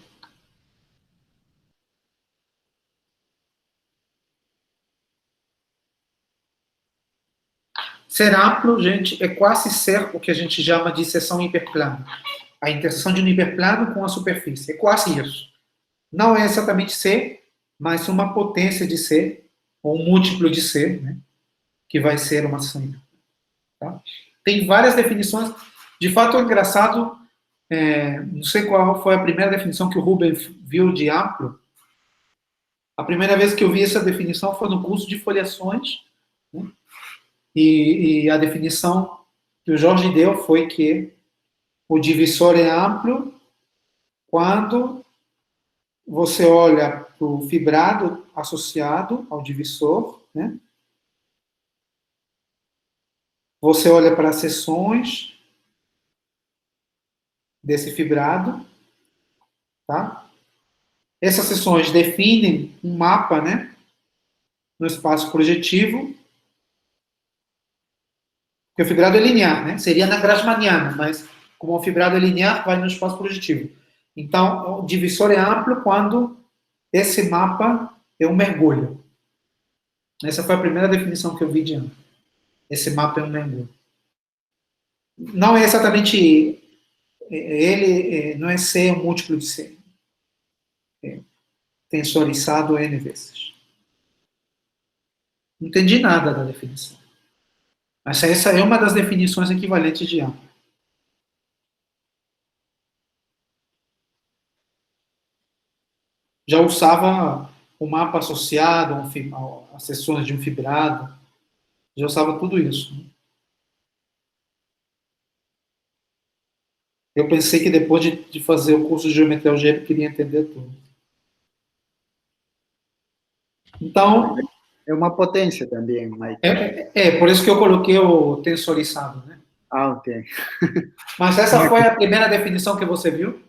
Ser amplo, gente, é quase ser o que a gente chama de seção hiperplana. A interseção de um hiperplano com a superfície. É quase isso. Não é exatamente C, mas uma potência de C, ou um múltiplo de C, né, que vai ser uma seção hiperplana. Tá? Tem várias definições. De fato, é engraçado, não sei qual foi a primeira definição que o Rubens viu de amplo. A primeira vez que eu vi essa definição foi no curso de foliações, né? E a definição que o Jorge deu foi que o divisor é amplo quando você olha para o fibrado associado ao divisor, né? Você olha para as seções desse fibrado, tá? Essas seções definem um mapa, né, no espaço projetivo, porque o fibrado é linear, né? Seria na Grassmanniana, mas como o fibrado é linear, vai no espaço projetivo. Então, o divisor é amplo quando esse mapa é um mergulho. Essa foi a primeira definição que eu vi de amplo. Esse mapa é um mergulho. Não é exatamente ele, não é C um múltiplo de C. É tensorizado N vezes. Não entendi nada da definição. Mas essa é uma das definições equivalentes de amplo. Já usava o mapa associado às seções de um fibrado. Já usava tudo isso. Eu pensei que depois de fazer o curso de geometria algébrica, eu queria entender tudo. Então, É uma potência também, Mike. por isso que eu coloquei o tensorizado, né? Ah, ok. Mas essa foi a primeira definição que você viu?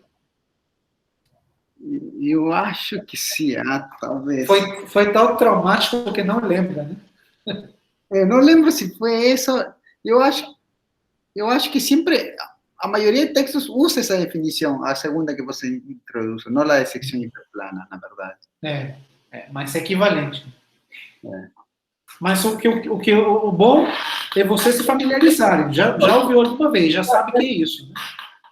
Eu acho que sim, talvez. Foi tão traumático que não lembra, né? Eu não lembro se foi isso. Eu acho que sempre a maioria de textos usa essa definição, a segunda que você introduz, não a de secção hiperplana, na verdade. Mas é equivalente. É. Mas o bom é você se familiarizarem. Já ouviu alguma vez, já sabe que é isso. Né?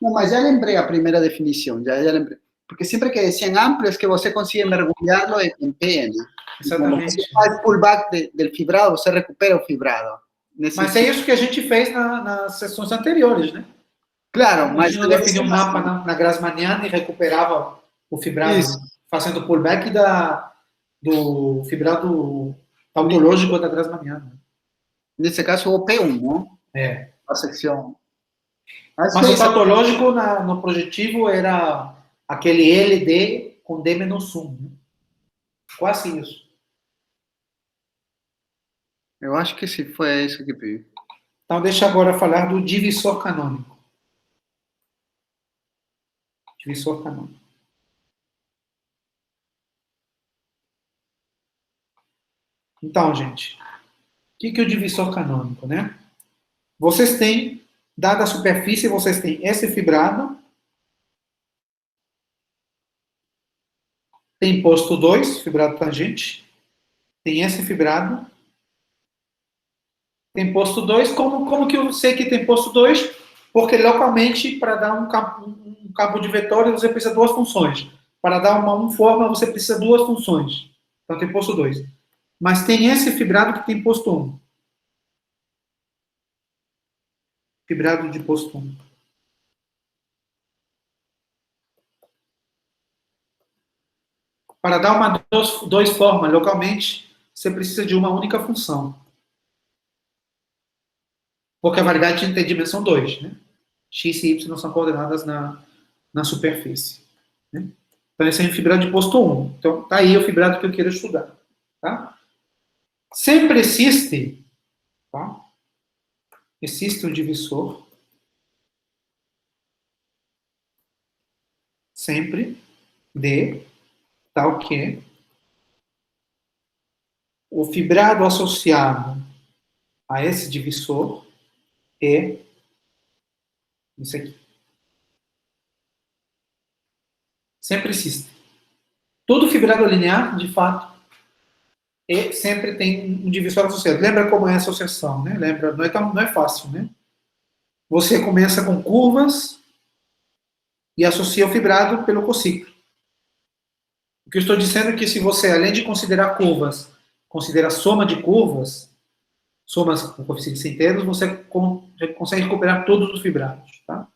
Não, mas já lembrei a primeira definição, já lembrei. Porque sempre que decían amplio es que você consigue mergulharlo en PN. Exatamente. Você faz pullback del fibrado, você recupera o fibrado. Mas é isso que a gente fez nas sessões anteriores, né? Claro, mas... A gente não definiu um mapa na Grassmanniana e recuperava o fibrado, isso, fazendo pullback do fibrado tautológico da Grassmanniana. Nesse caso, o P1, não? É. A secção... Mas o tautológico no projetivo era aquele LD com D-1, né? Quase isso. Eu acho que sim, foi isso que vi. Então, deixa agora falar do divisor canônico. Divisor canônico. Então, gente, o que é o divisor canônico, né? Vocês têm, dada a superfície, vocês têm esse fibrado, tem posto 2, fibrado tangente, tem esse fibrado, tem posto 2. Como que eu sei que tem posto 2? Porque localmente, para dar um campo de vetor, você precisa de duas funções. Para dar uma forma, você precisa de duas funções. Então tem posto 2. Mas tem esse fibrado que tem posto 1. Fibrado de posto 1. Para dar uma dois formas localmente, você precisa de uma única função. Porque a variedade tem dimensão 2, né? X e Y são coordenadas na superfície. Né? Então, esse é um fibrado de posto 1. Então, tá aí o fibrado que eu quero estudar. Tá? Sempre existe, tá? Existe um divisor sempre D tal que o fibrado associado a esse divisor é isso aqui. Sempre existe. Todo fibrado linear, de fato, sempre tem um divisor associado. Lembra como é a associação, né? Lembra, não é fácil, né? Você começa com curvas e associa o fibrado pelo cociclo. O que eu estou dizendo é que se você, além de considerar curvas, considera a soma de curvas, somas com coeficientes inteiros, você consegue recuperar todos os fibrados, tá?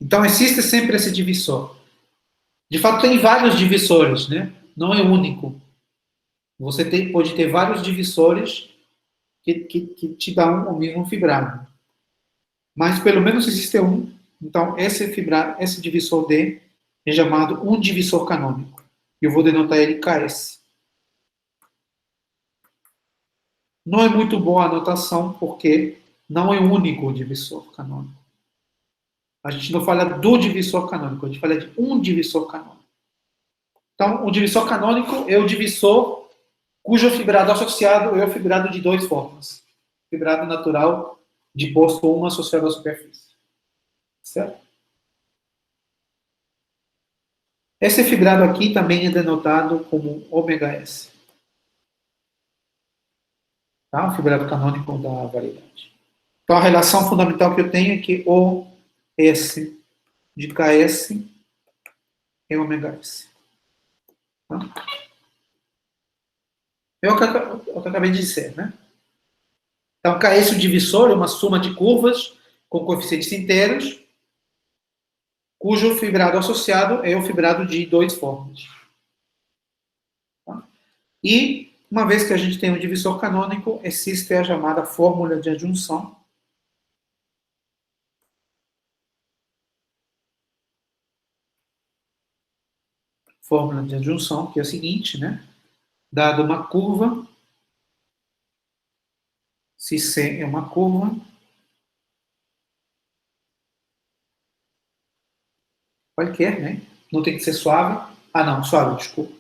Então, existe sempre esse divisor. De fato, tem vários divisores, né? Não é único. Você pode ter vários divisores que te dão o mesmo fibrado. Mas, pelo menos, existe um. Então, esse divisor D é chamado um divisor canônico. Eu vou denotar ele KS. Não é muito boa a anotação, porque não é o único divisor canônico. A gente não fala do divisor canônico, a gente fala de um divisor canônico. Então, o divisor canônico é o divisor cujo fibrado associado é o fibrado de duas formas. Fibrado natural de posto 1 associado à superfície. Certo? Esse fibrado aqui também é denotado como ômega-S. Tá? O fibrado canônico da variedade. Então, a relação fundamental que eu tenho é que OS de KS é ômega-S. Tá? É o que eu acabei de dizer, né? Então, KS, o divisor, é uma soma de curvas com coeficientes inteiros, cujo fibrado associado é o fibrado de duas formas. Tá? E, uma vez que a gente tem um divisor canônico, existe a chamada fórmula de adjunção. Fórmula de adjunção, que é o seguinte, né? Dada uma curva, se C é uma curva, qualquer, né? Não tem que ser suave. Ah, não, suave, desculpa.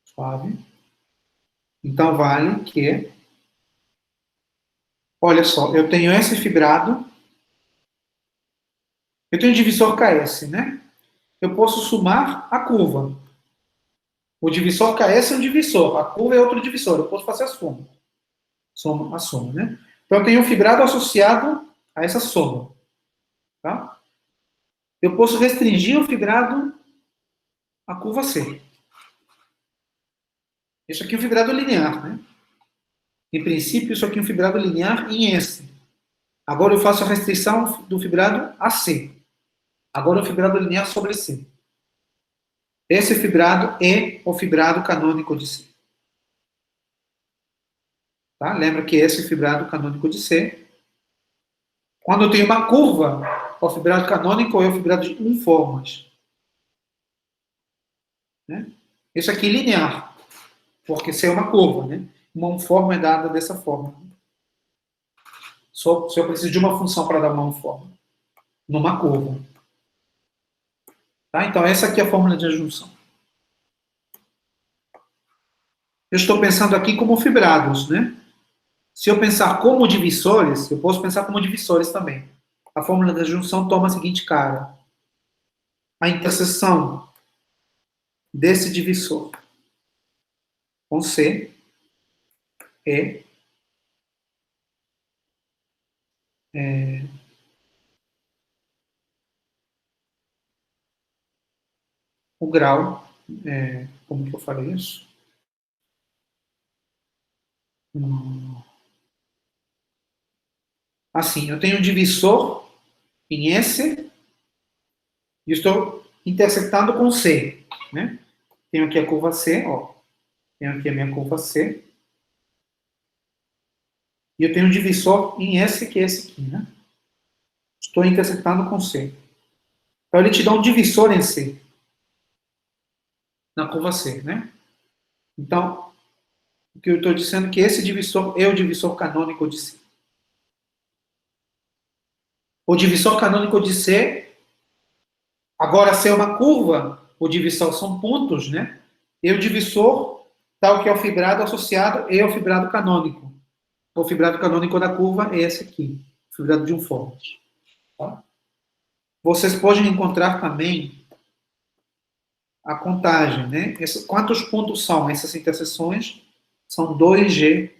Suave. Então, vale que... Olha só, eu tenho esse fibrado. Eu tenho um divisor KS, né? Eu posso somar a curva. O divisor KS é um divisor, a curva é outro divisor. Eu posso fazer a soma. A soma, né? Então, eu tenho um fibrado associado a essa soma. Tá? Eu posso restringir o fibrado à curva C. Isso aqui é um fibrado linear, né? Em princípio, isso aqui é um fibrado linear em S. Agora eu faço a restrição do fibrado a C. Agora é o fibrado linear sobre C. Esse fibrado é o fibrado canônico de C. Tá? Lembra que esse é o fibrado canônico de C. Quando eu tenho uma curva, o fibrado canônico é o fibrado de formas. Né? Isso aqui é linear, porque C é uma curva, né? Uma forma é dada dessa forma. Se eu preciso de uma função para dar uma forma, numa curva. Tá? Então, essa aqui é a fórmula de adjunção. Eu estou pensando aqui como fibrados, né? Se eu pensar como divisores, eu posso pensar como divisores também. A fórmula da adjunção toma a seguinte cara. A interseção desse divisor com C é o grau, como que eu falei isso? Assim, eu tenho um divisor em S e estou intersectando com C, né? Tenho aqui a curva C, ó. Tenho aqui a minha curva C. E eu tenho um divisor em S, que é esse aqui, né? Estou intersectando com C. Então, ele te dá um divisor em C. Na curva C, né? Então, O que eu estou dizendo é que esse divisor é o divisor canônico de C. O divisor canônico de C, agora se é uma curva, o divisor são pontos, né? E o divisor, tal que é o fibrado associado, é o fibrado canônico. O fibrado canônico da curva é esse aqui, o fibrado de um forte. Tá? Vocês podem encontrar também a contagem, né? Quantos pontos são essas interseções? São 2G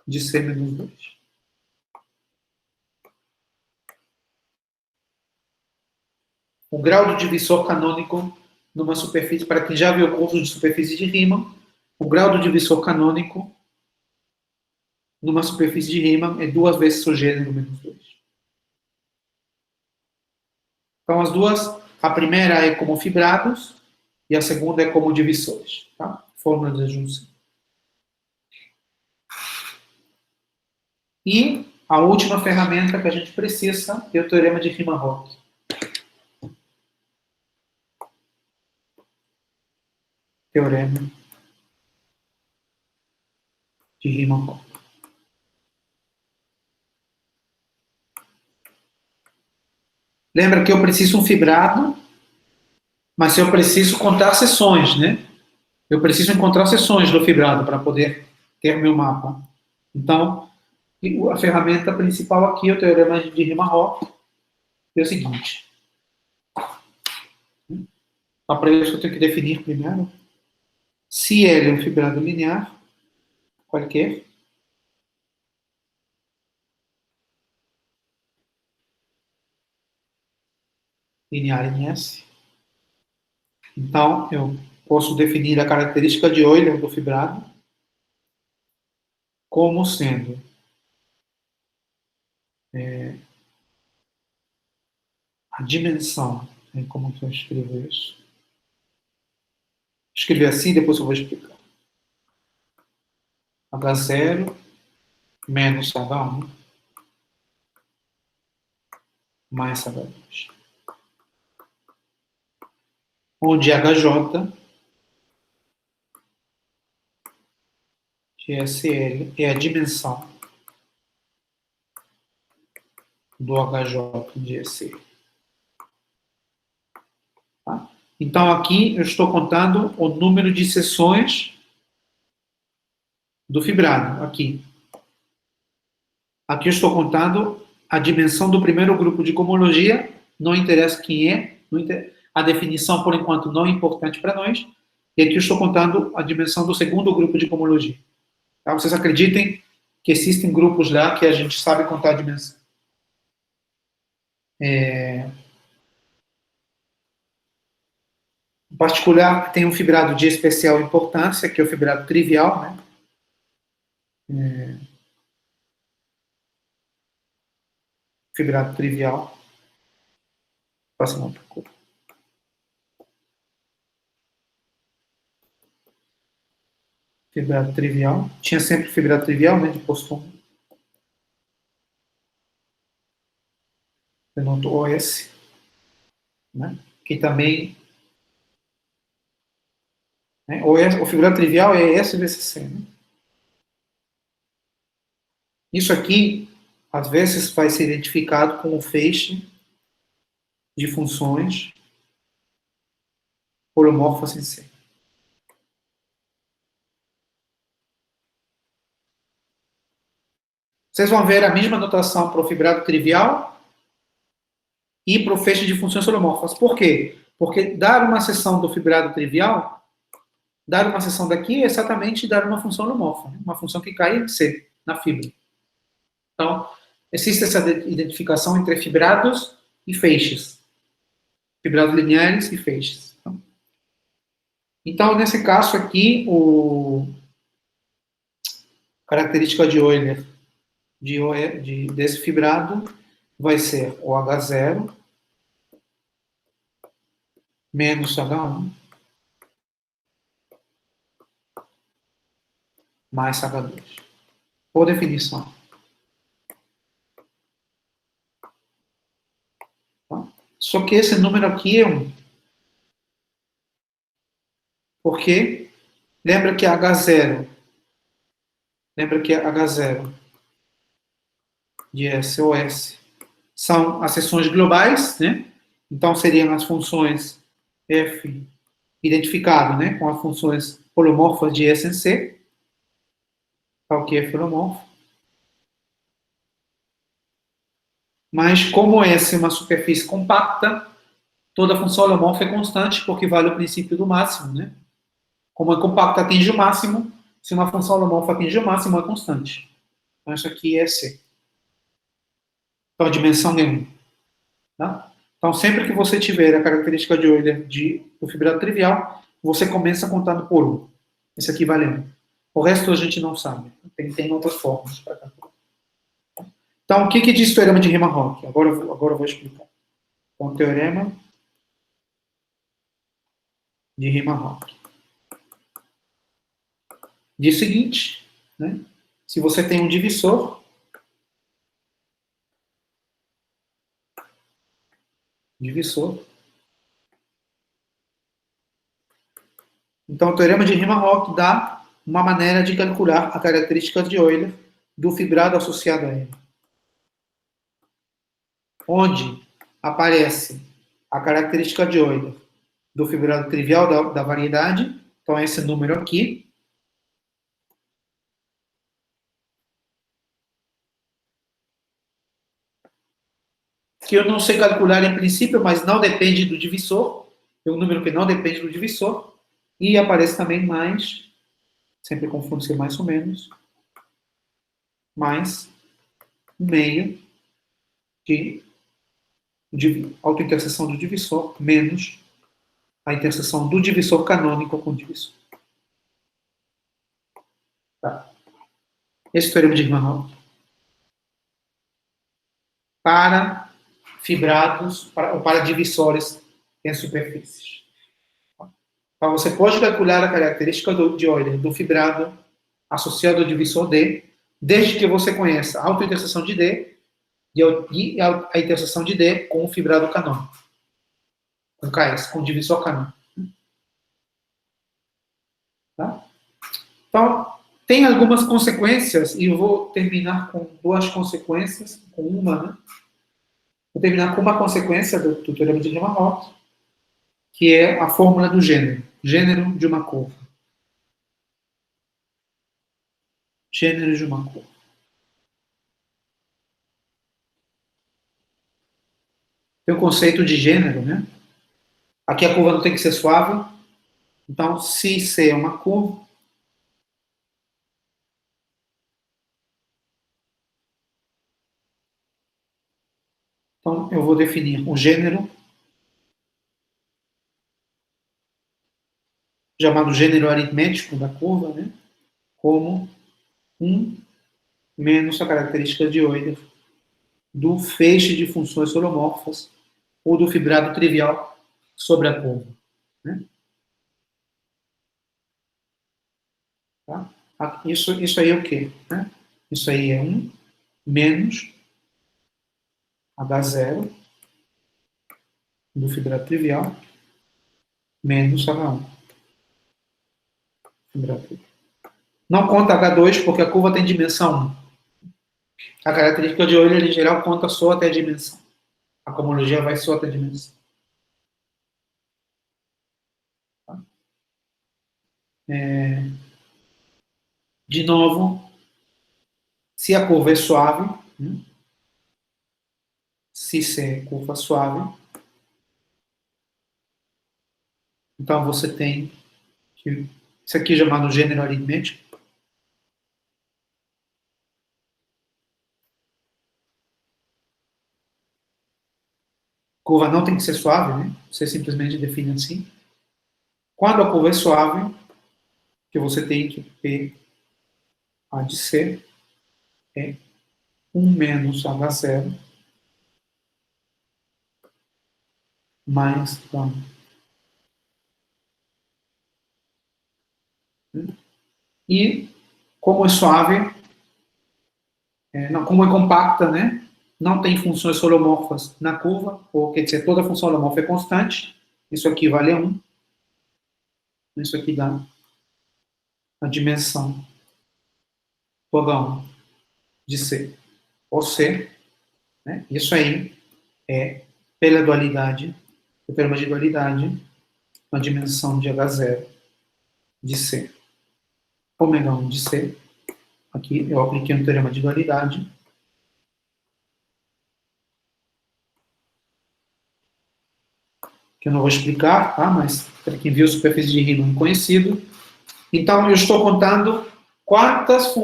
de C menos 2. O grau do divisor canônico numa superfície, para quem já viu o curso de superfície de Riemann, o grau do divisor canônico numa superfície de Riemann é 2 vezes o G no menos 2. Então, as duas, a primeira é como fibrados e a segunda é como divisores. Tá? Fórmula de junção. E a última ferramenta que a gente precisa é o teorema de Riemann-Roch. Teorema de Riemann-Roch. Lembra que eu preciso um fibrado, mas eu preciso contar seções, né? Eu preciso encontrar seções do fibrado para poder ter meu mapa. Então, a ferramenta principal aqui é o teorema de Riemann-Roch. É o seguinte. Para isso eu tenho que definir primeiro se L é um fibrado linear, qualquer, linear em S. Então, eu posso definir a característica de Euler do fibrado como sendo a dimensão. Como que eu escrevo isso? Escrever assim, depois eu vou explicar. H0 menos H1 mais H2. Onde HJ de SL é a dimensão do HJ de SL. Tá? Então, aqui eu estou contando o número de seções do fibrado. Aqui eu estou contando a dimensão do primeiro grupo de cohomologia. Não interessa quem é. A definição, por enquanto, não é importante para nós. E aqui eu estou contando a dimensão do segundo grupo de cohomologia. Tá? Vocês acreditem que existem grupos lá que a gente sabe contar a dimensão. Em particular, tem um fibrado de especial importância, que é o fibrado trivial, né? Fibrado trivial. Passa uma outra cor. Fibrado trivial. Tinha sempre fibrado trivial, né? De Poston. Denoto OS. Né? Que também... Né? O fibrado trivial é S vezes C. Né? Isso aqui, às vezes, vai ser identificado com o feixe de funções holomorfas em C. Vocês vão ver a mesma notação para o fibrado trivial e para o feixe de funções holomorfas. Por quê? Porque dar uma seção do fibrado trivial, dar uma seção daqui é exatamente dar uma função holomorfa, né? Uma função que cai em C, na fibra. Então, existe essa identificação entre fibrados e feixes. Fibrados lineares e feixes. Então, nesse caso aqui, a característica de Euler desse fibrado vai ser o H0 menos H1 mais H2. Por definição. Tá? Só que esse número aqui é 1. Por quê? Lembra que H0 Lembra que H0 de SOS são as seções globais, né? Então, seriam as funções F identificado, né? Com as funções holomorfas de S em C. Qual que é holomorfo? Mas, como S é uma superfície compacta, toda função holomorfa é constante, porque vale o princípio do máximo, né? Como é compacta, atinge o máximo. Se uma função holomorfa atinge o máximo, é constante. Então, isso aqui é C. Então, a dimensão é 1. Tá? Então, sempre que você tiver a característica de Euler do fibrado trivial, você começa contando por 1. Esse aqui vale 1. O resto a gente não sabe. Tem outras formas para calcular. Então, o que diz o teorema de Riemann-Roch? Agora eu vou explicar. Então, o teorema de Riemann-Roch diz o seguinte, né? Se você tem um divisor, então o teorema de Riemann-Roch dá uma maneira de calcular a característica de Euler do fibrado associado a ele, onde aparece a característica de Euler do fibrado trivial da variedade, então esse número aqui, que eu não sei calcular em princípio, mas não depende do divisor, é um número que não depende do divisor, e aparece também mais, sempre confundo se é mais ou menos, mais meio de autointerseção do divisor menos a interseção do divisor canônico com o divisor. Tá. Esse é o teorema de Riemann-Roch. Para fibrados, ou para divisores em superfícies. Então, você pode calcular a característica de Euler do fibrado associado ao divisor D, desde que você conheça a autointerseção de D e a interseção de D com o fibrado canônico. Com KS, com o divisor canônico. Tá? Então, tem algumas consequências, e eu vou terminar com duas consequências, com uma, né? Vou terminar com uma consequência do teorema de Riemann-Roch, que é a fórmula do gênero de uma curva. Gênero de uma curva. Tem o conceito de gênero, né? Aqui a curva não tem que ser suave. Então, se C é uma curva, então eu vou definir o gênero, chamado gênero aritmético da curva, né? Como 1 menos a característica de Euler do feixe de funções holomorfas ou do fibrado trivial sobre a curva. Né? Tá? Isso aí é o quê? Né? Isso aí é 1 menos H0 do fibrado trivial menos H1. Fibrado trivial. Não conta H2 porque a curva tem dimensão 1. A característica de Euler, em geral, conta só até a dimensão. A cohomologia vai só até a dimensão. Tá? De novo, se a curva é suave, né? Se C é curva suave, então você tem isso aqui é chamado gênero aritmético. Curva não tem que ser suave, né? Você simplesmente define assim. Quando a curva é suave, que você tem que P A de C é 1 menos H0 mais 1. E como é suave, como é compacta, né? Não tem funções holomorfas na curva, ou quer dizer, toda função holomorfa é constante. Isso aqui vale 1. Isso aqui dá a dimensão fogão de C ou C, né? Isso aí é, pela dualidade, o teorema de dualidade, uma dimensão de H0 de C. Ômega 1 de C. Aqui eu apliquei um teorema de dualidade. Que eu não vou explicar, tá? Mas para quem viu superfície de Riemann conhecido. Então, eu estou contando quantas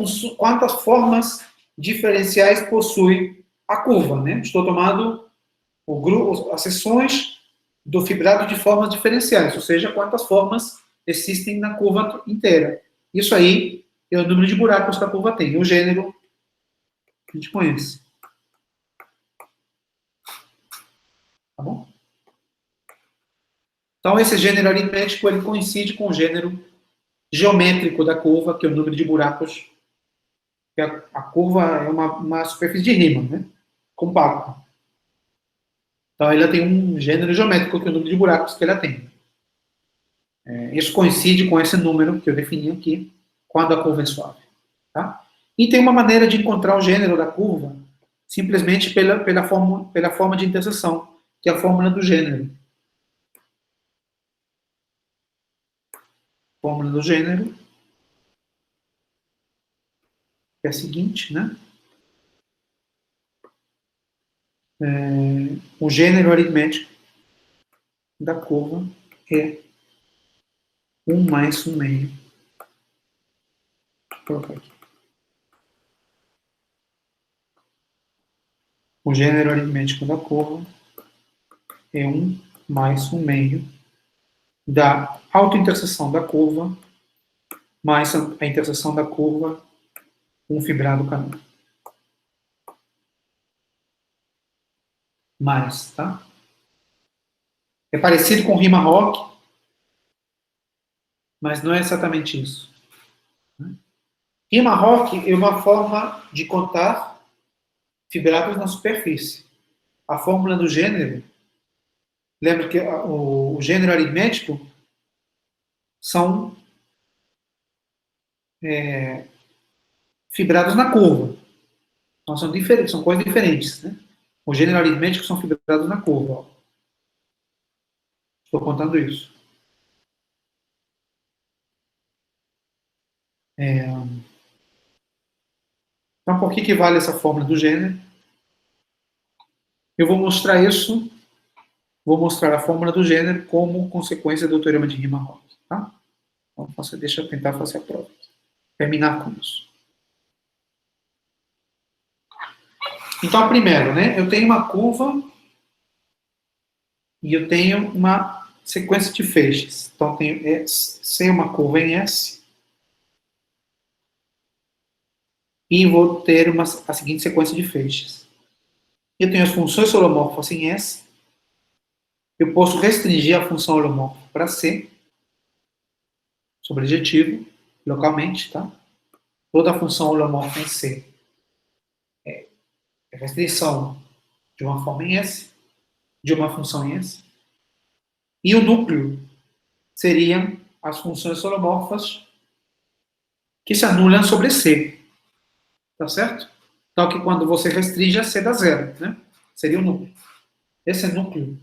formas diferenciais possui a curva, né? Estou tomando as seções do fibrado de formas diferenciais, ou seja, quantas formas existem na curva inteira. Isso aí é o número de buracos que a curva tem, o gênero que a gente conhece. Tá bom? Então, esse gênero aritmético ele coincide com o gênero geométrico da curva, que é o número de buracos. Que a curva é uma superfície de Riemann, né? Compacta. Então, ela tem um gênero geométrico, que é o número de buracos que ela tem. Isso coincide com esse número que eu defini aqui, quando a curva é suave. Tá? E tem uma maneira de encontrar o gênero da curva, simplesmente pela forma de interseção, que é a fórmula do gênero. Fórmula do gênero é a seguinte, né? O gênero aritmético da curva é 1 mais 1 meio. Vou colocar aqui. O gênero aritmético da curva é 1 mais 1 meio da autointerseção da curva mais a interseção da curva com o fibrado canal. Mais, tá? É parecido com rima rock, mas não é exatamente isso. Rima rock é uma forma de contar fibrados na superfície. A fórmula do gênero, lembra que o gênero aritmético são fibrados na curva. Então, são coisas diferentes, né? O gênero aritmético são fibrados na curva. Ó. Estou contando isso. Então, por que vale essa fórmula do gênero? Eu vou mostrar isso, vou mostrar a fórmula do gênero como consequência do teorema de Riemann-Roch. Tá? Então, deixa eu tentar fazer a prova. Terminar com isso. Então, primeiro, né, eu tenho uma curva e eu tenho uma sequência de feixes. Então, eu tenho C uma curva em S e vou ter a seguinte sequência de feixes. Eu tenho as funções holomorfas em S. Eu posso restringir a função holomorfa para C, sobrejetivo, localmente, tá? Toda função holomorfa em C é restrição de uma forma em S, de uma função em S. E o núcleo seriam as funções holomorfas que se anulam sobre C. Tá certo? Então, que quando você restringe, a C dá zero, né? Seria o núcleo. Esse núcleo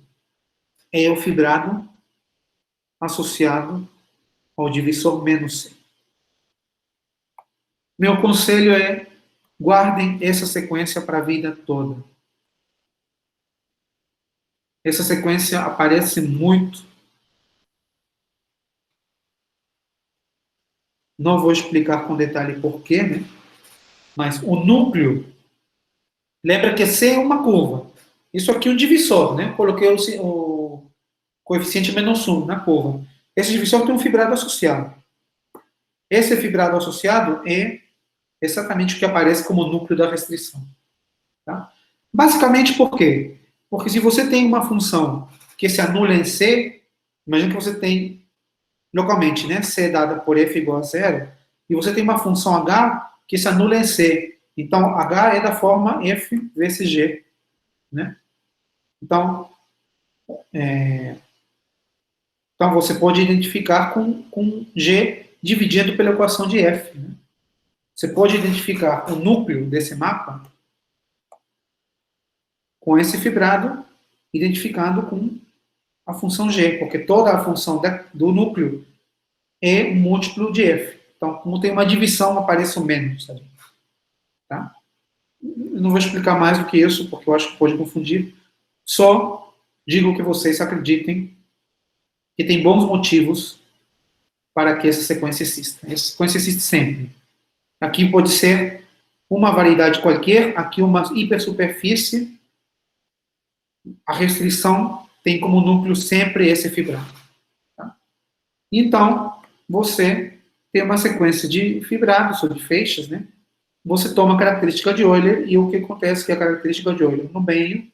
é o fibrado associado ao divisor menos C. Meu conselho é guardem essa sequência para a vida toda. Essa sequência aparece muito. Não vou explicar com detalhe porquê, né? Mas o núcleo, lembra que C é uma curva. Isso aqui é um divisor, né? Coloquei o coeficiente menos 1 na curva. Esse divisor tem um fibrado associado. Esse fibrado associado é exatamente o que aparece como núcleo da restrição. Tá? Basicamente por quê? Porque se você tem uma função que se anula em C, imagina que você tem, localmente, né, C dada por F igual a 0, e você tem uma função H que se anula em C. Então, H é da forma F vezes G. Né? Então, você pode identificar com G dividindo pela equação de F. Né? você pode identificar o núcleo desse mapa com esse fibrado, identificado com a função G, porque toda a função do núcleo é um múltiplo de F. Então, como tem uma divisão, aparece o menos. Sabe? Tá? Eu não vou explicar mais do que isso, porque eu acho que pode confundir. Só digo que vocês acreditem que tem bons motivos para que essa sequência exista. Essa sequência existe sempre. Aqui pode ser uma variedade qualquer, aqui uma hipersuperfície. A restrição tem como núcleo sempre esse fibrado. Tá? Então, você tem uma sequência de fibrados ou de feixes, né? Você toma a característica de Euler, e o que acontece é que a característica de Euler no meio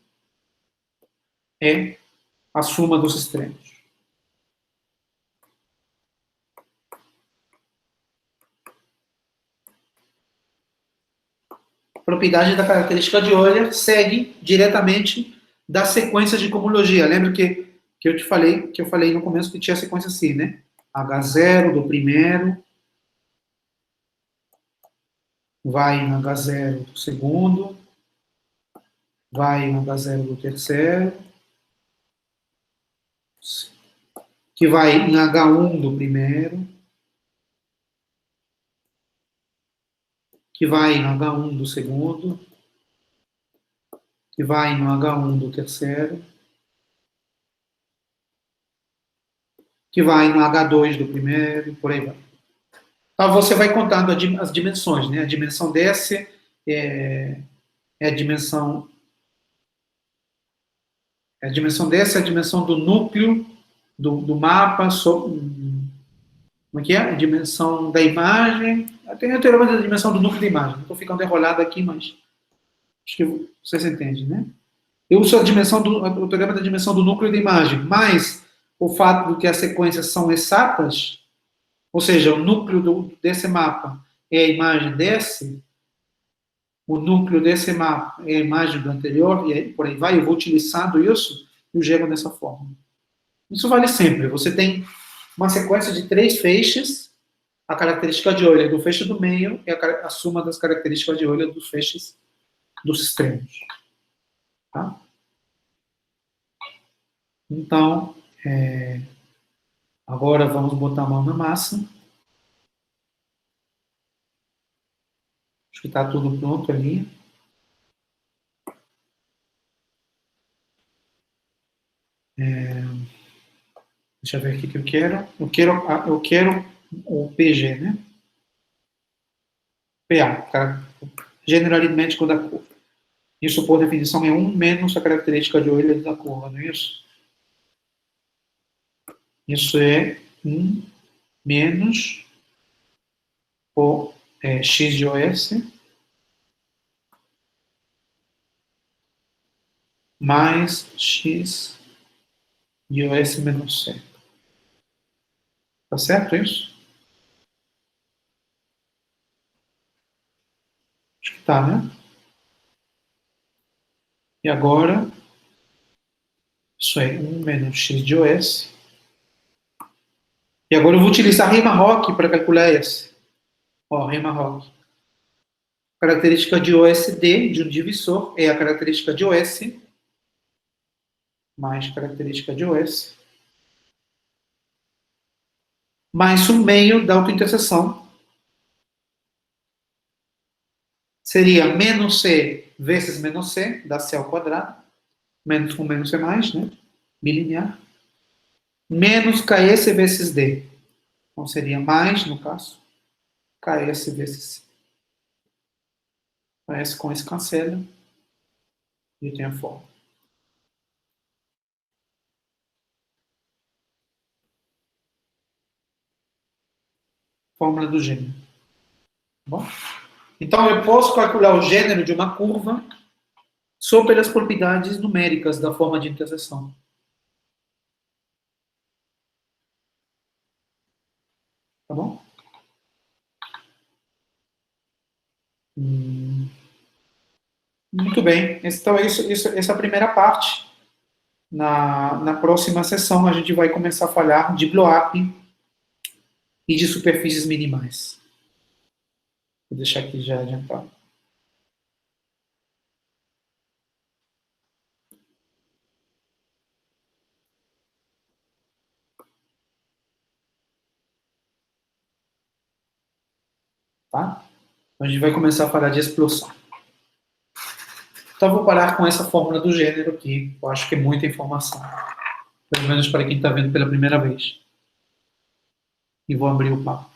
é a soma dos extremos. A propriedade da característica de Euler segue diretamente da sequência de cohomologia. Lembra que eu falei no começo que tinha a sequência assim, né? H0 do primeiro, vai em H0 do segundo, vai em H0 do terceiro, que vai em H1 do primeiro, que vai em H1 do segundo, que vai no H1 do terceiro, que vai no H2 do primeiro, e por aí vai. Então, você vai contando as dimensões, né? A dimensão desse é a dimensão... A dimensão desse é a dimensão do núcleo do mapa, como é que é? A dimensão da imagem. Tem a teoria da dimensão do núcleo da imagem. Estou ficando enrolado aqui, mas acho que vocês entendem, né? Eu uso o teorema da dimensão do núcleo da imagem, mas o fato de que as sequências são exatas, ou seja, o núcleo desse mapa é a imagem desse, o núcleo desse mapa é a imagem do anterior, e aí, por aí vai, eu vou utilizando isso e eu gero dessa forma. Isso vale sempre. Você tem uma sequência de 3 feixes, a característica de Euler do feixe do meio é a soma das características de Euler dos feixes dos extremos. Tá? Então, agora vamos botar a mão na massa. Acho que está tudo pronto ali. Deixa eu ver aqui o que eu quero. Eu quero o PG, né? PA, tá? Generalmente da curva. Isso, por definição, é 1 menos a característica de Euler da curva, não é isso? Isso é 1 menos o x de OS mais x de OS menos C. Tá certo isso? Acho que tá, né? E agora, isso é 1 menos x de OS. E agora eu vou utilizar Riemann-Roch para calcular esse. Ó, Riemann-Roch. Característica de OSD, de um divisor, é a característica de OS mais característica de OS mais o meio da autointerseção. Seria menos C vezes menos C, dá C ao quadrado. Menos com menos é mais, né? Bilinear. Menos KS vezes D. Então seria mais, no caso, KS vezes C. KS com esse cancela. E tem a forma. Fórmula do gênero. Tá bom? Então, eu posso calcular o gênero de uma curva só pelas propriedades numéricas da forma de interseção. Tá bom? Muito bem. Então, essa é a primeira parte. Na próxima sessão, a gente vai começar a falar de blow-up e de superfícies minimais. Vou deixar aqui já adiantado. Tá? Então, a gente vai começar a falar de explosão. Então, eu vou parar com essa fórmula do gênero aqui. Eu acho que é muita informação. Pelo menos para quem está vendo pela primeira vez. E vou abrir o papo.